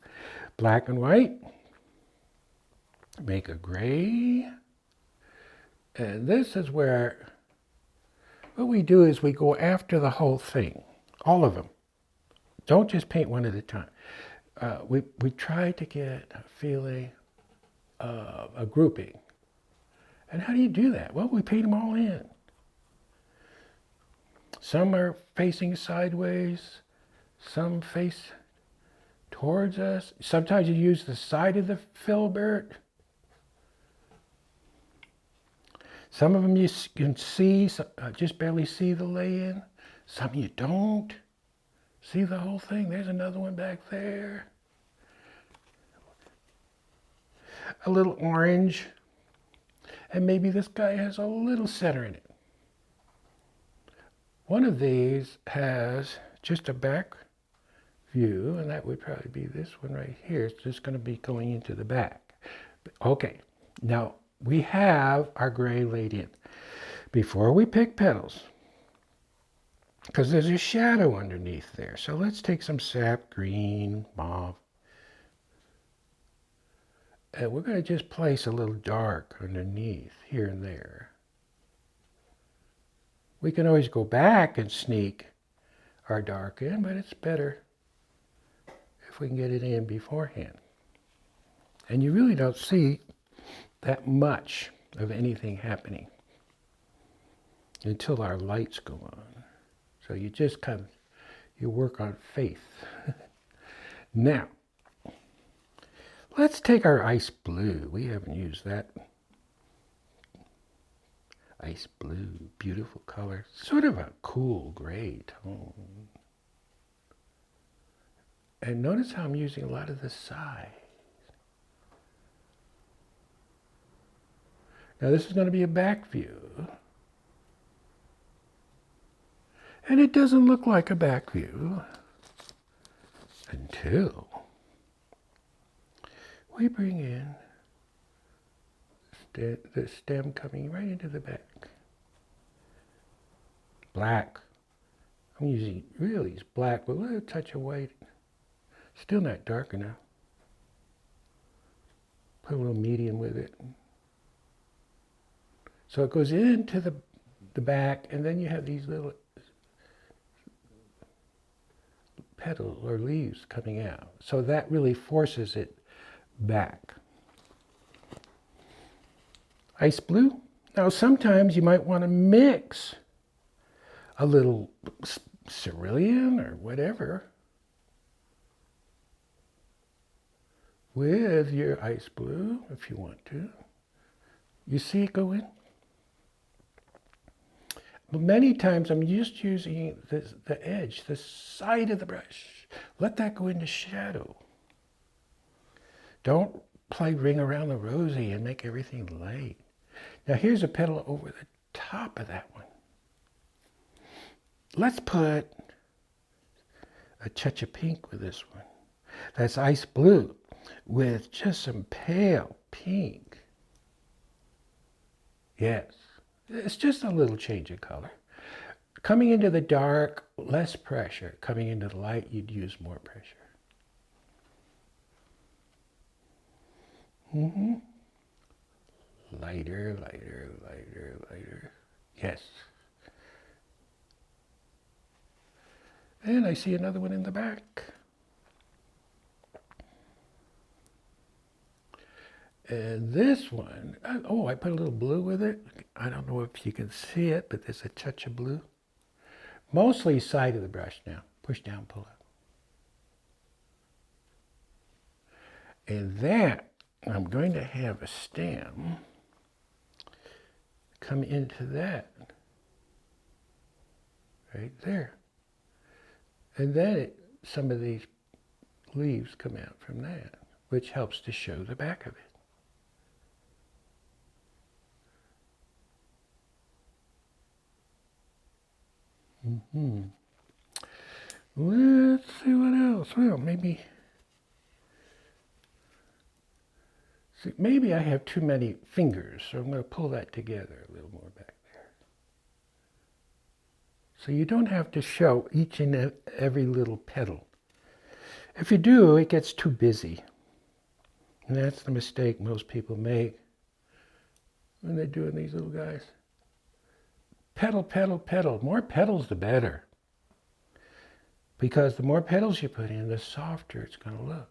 Black and white. Make a gray. And this is where what we do is we go after the whole thing, all of them. Don't just paint one at a time. We try to get a feeling of a grouping. And how do you do that? Well, we paint them all in. Some are facing sideways, some face towards us. Sometimes you use the side of the filbert. Some of them you can see, just barely see the lay-in. Some you don't see the whole thing. There's another one back there. A little orange. And maybe this guy has a little center in it. One of these has just a back view, and that would probably be this one right here. It's just going to be going into the back. Okay, now we have our gray laid in. Before we pick petals, because there's a shadow underneath there, so let's take some sap green, mauve, and we're going to just place a little dark underneath here and there. We can always go back and sneak our dark in, but it's better if we can get it in beforehand. And you really don't see that much of anything happening until our lights go on. So you just kind of, you work on faith. Now, let's take our ice blue. We haven't used that. Ice blue, beautiful color. Sort of a cool gray tone. And notice how I'm using a lot of the sides. Now this is going to be a back view. And it doesn't look like a back view until we bring in the stem coming right into the back. Black. I'm using really it's black with a little touch of white. Still not dark enough. Put a little medium with it. So it goes into the back, and then you have these little petals or leaves coming out. So that really forces it back. Ice blue. Now sometimes you might want to mix a little cerulean or whatever with your ice blue if you want to. You see it go in? But many times I'm just using the edge, the side of the brush. Let that go into shadow. Don't play ring around the rosy and make everything light. Now here's a petal over the top of that one. Let's put a touch of pink with this one. That's ice blue with just some pale pink. Yes, it's just a little change of color. Coming into the dark, less pressure. Coming into the light, you'd use more pressure. Lighter, lighter, lighter, lighter. Yes. And I see another one in the back. And this one, I put a little blue with it. I don't know if you can see it, but there's a touch of blue. Mostly side of the brush now. Push down, pull up. And that, I'm going to have a stem come into that. Right there. And then some of these leaves come out from that, which helps to show the back of it. Let's see what else. Well, maybe I have too many fingers, so I'm going to pull that together a little more back there. So you don't have to show each and every little petal. If you do, it gets too busy. And that's the mistake most people make when they're doing these little guys. Petal, petal, petal. More petals, the better. Because the more petals you put in, the softer it's going to look.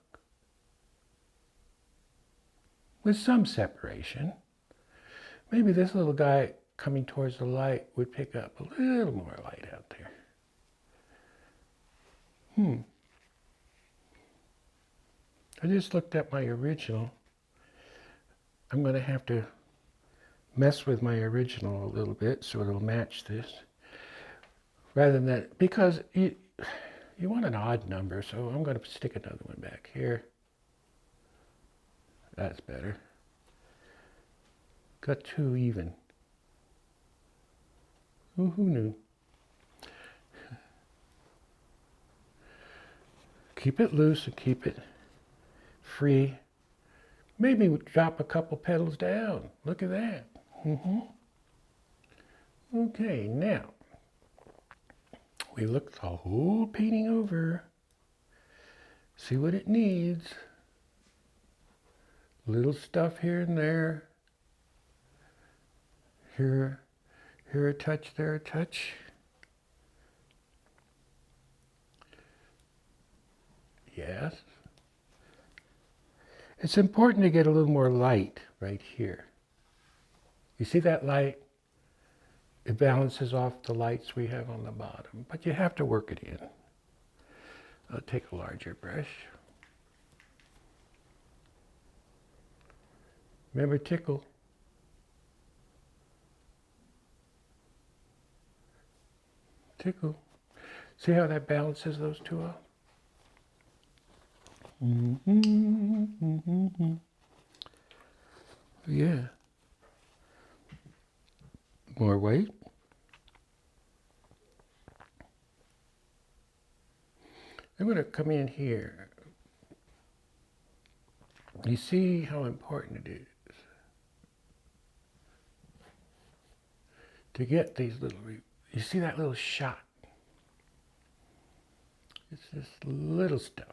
With some separation. Maybe this little guy coming towards the light would pick up a little more light out there. I just looked at my original. I'm going to have to mess with my original a little bit so it'll match this. Rather than that, because you want an odd number, so I'm going to stick another one back here. That's better. Got two even. Who knew? Keep it loose and keep it free. Maybe drop a couple petals down. Look at that. Okay, now we look the whole painting over. See what it needs. Little stuff here and there. Here a touch, there a touch. Yes. It's important to get a little more light right here. You see that light? It balances off the lights we have on the bottom, but you have to work it in. I'll take a larger brush. Remember, tickle. Tickle. See how that balances those two off? Yeah. More weight. I'm going to come in here. You see how important it is to get these little, you see that little shot? It's this little stuff.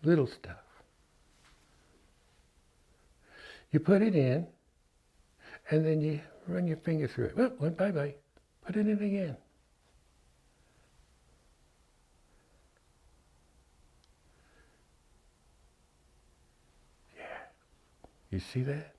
Little stuff. You put it in, and then you run your finger through it. Oh, went bye-bye. Put it in again. Yeah. You see that?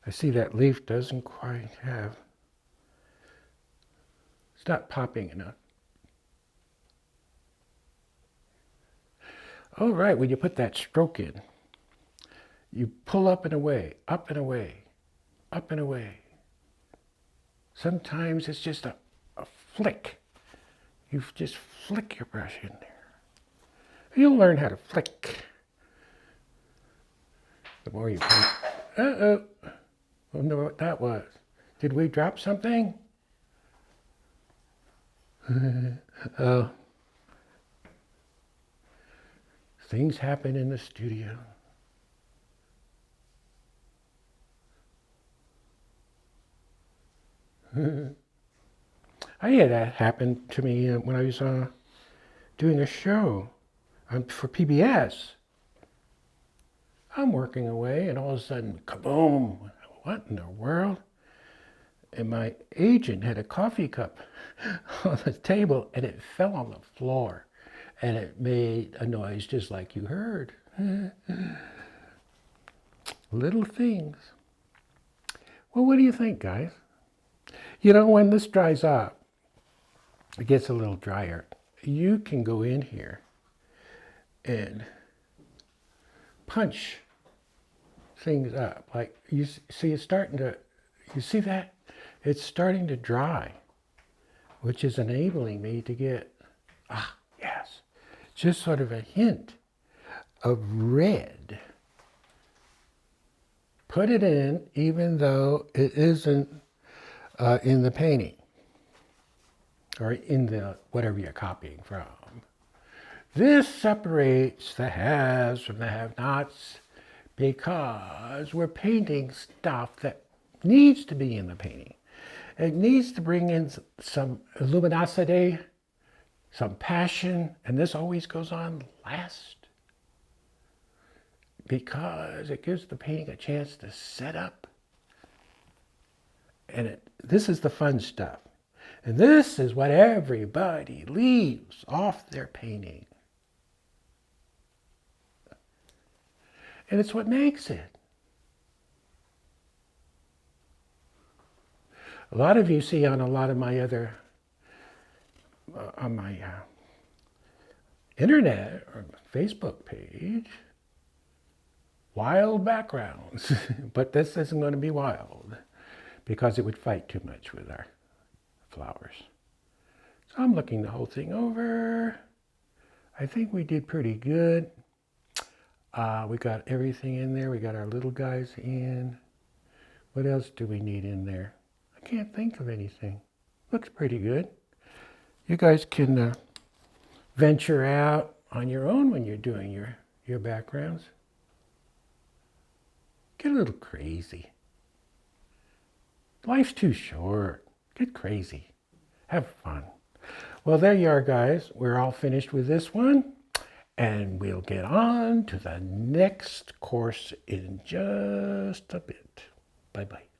I see that leaf doesn't quite have, it's not popping enough. All right, when you put that stroke in, you pull up and away, up and away, up and away. Sometimes it's just a flick. You just flick your brush in there. You'll learn how to flick. The more you paint. Uh-oh. I wonder what that was. Did we drop something? Oh. Things happen in the studio. I had that happen to me when I was doing a show for PBS. I'm working away, and all of a sudden, kaboom! What in the world? And my agent had a coffee cup on the table, and it fell on the floor, and it made a noise just like you heard. Little things. Well, what do you think, guys? You know, when this dries up, it gets a little drier, you can go in here and punch things up. Like, you see it's starting to, you see that? It's starting to dry, which is enabling me to get, yes, just sort of a hint of red. Put it in even though it isn't in the painting or in the whatever you're copying from. This separates the haves from the have-nots because we're painting stuff that needs to be in the painting. It needs to bring in some luminosity, some passion, and this always goes on last because it gives the painting a chance to set up. And this is the fun stuff. And this is what everybody leaves off their painting. And it's what makes it. A lot of you see on a lot of my other, on my internet or Facebook page, wild backgrounds. But this isn't going to be wild because it would fight too much with our flowers. So I'm looking the whole thing over. I think we did pretty good. We got everything in there. We got our little guys in. What else do we need in there? I can't think of anything. Looks pretty good. You guys can venture out on your own when you're doing your backgrounds. Get a little crazy. Life's too short. Get crazy. Have fun. Well, there you are, guys. We're all finished with this one. And we'll get on to the next course in just a bit. Bye-bye.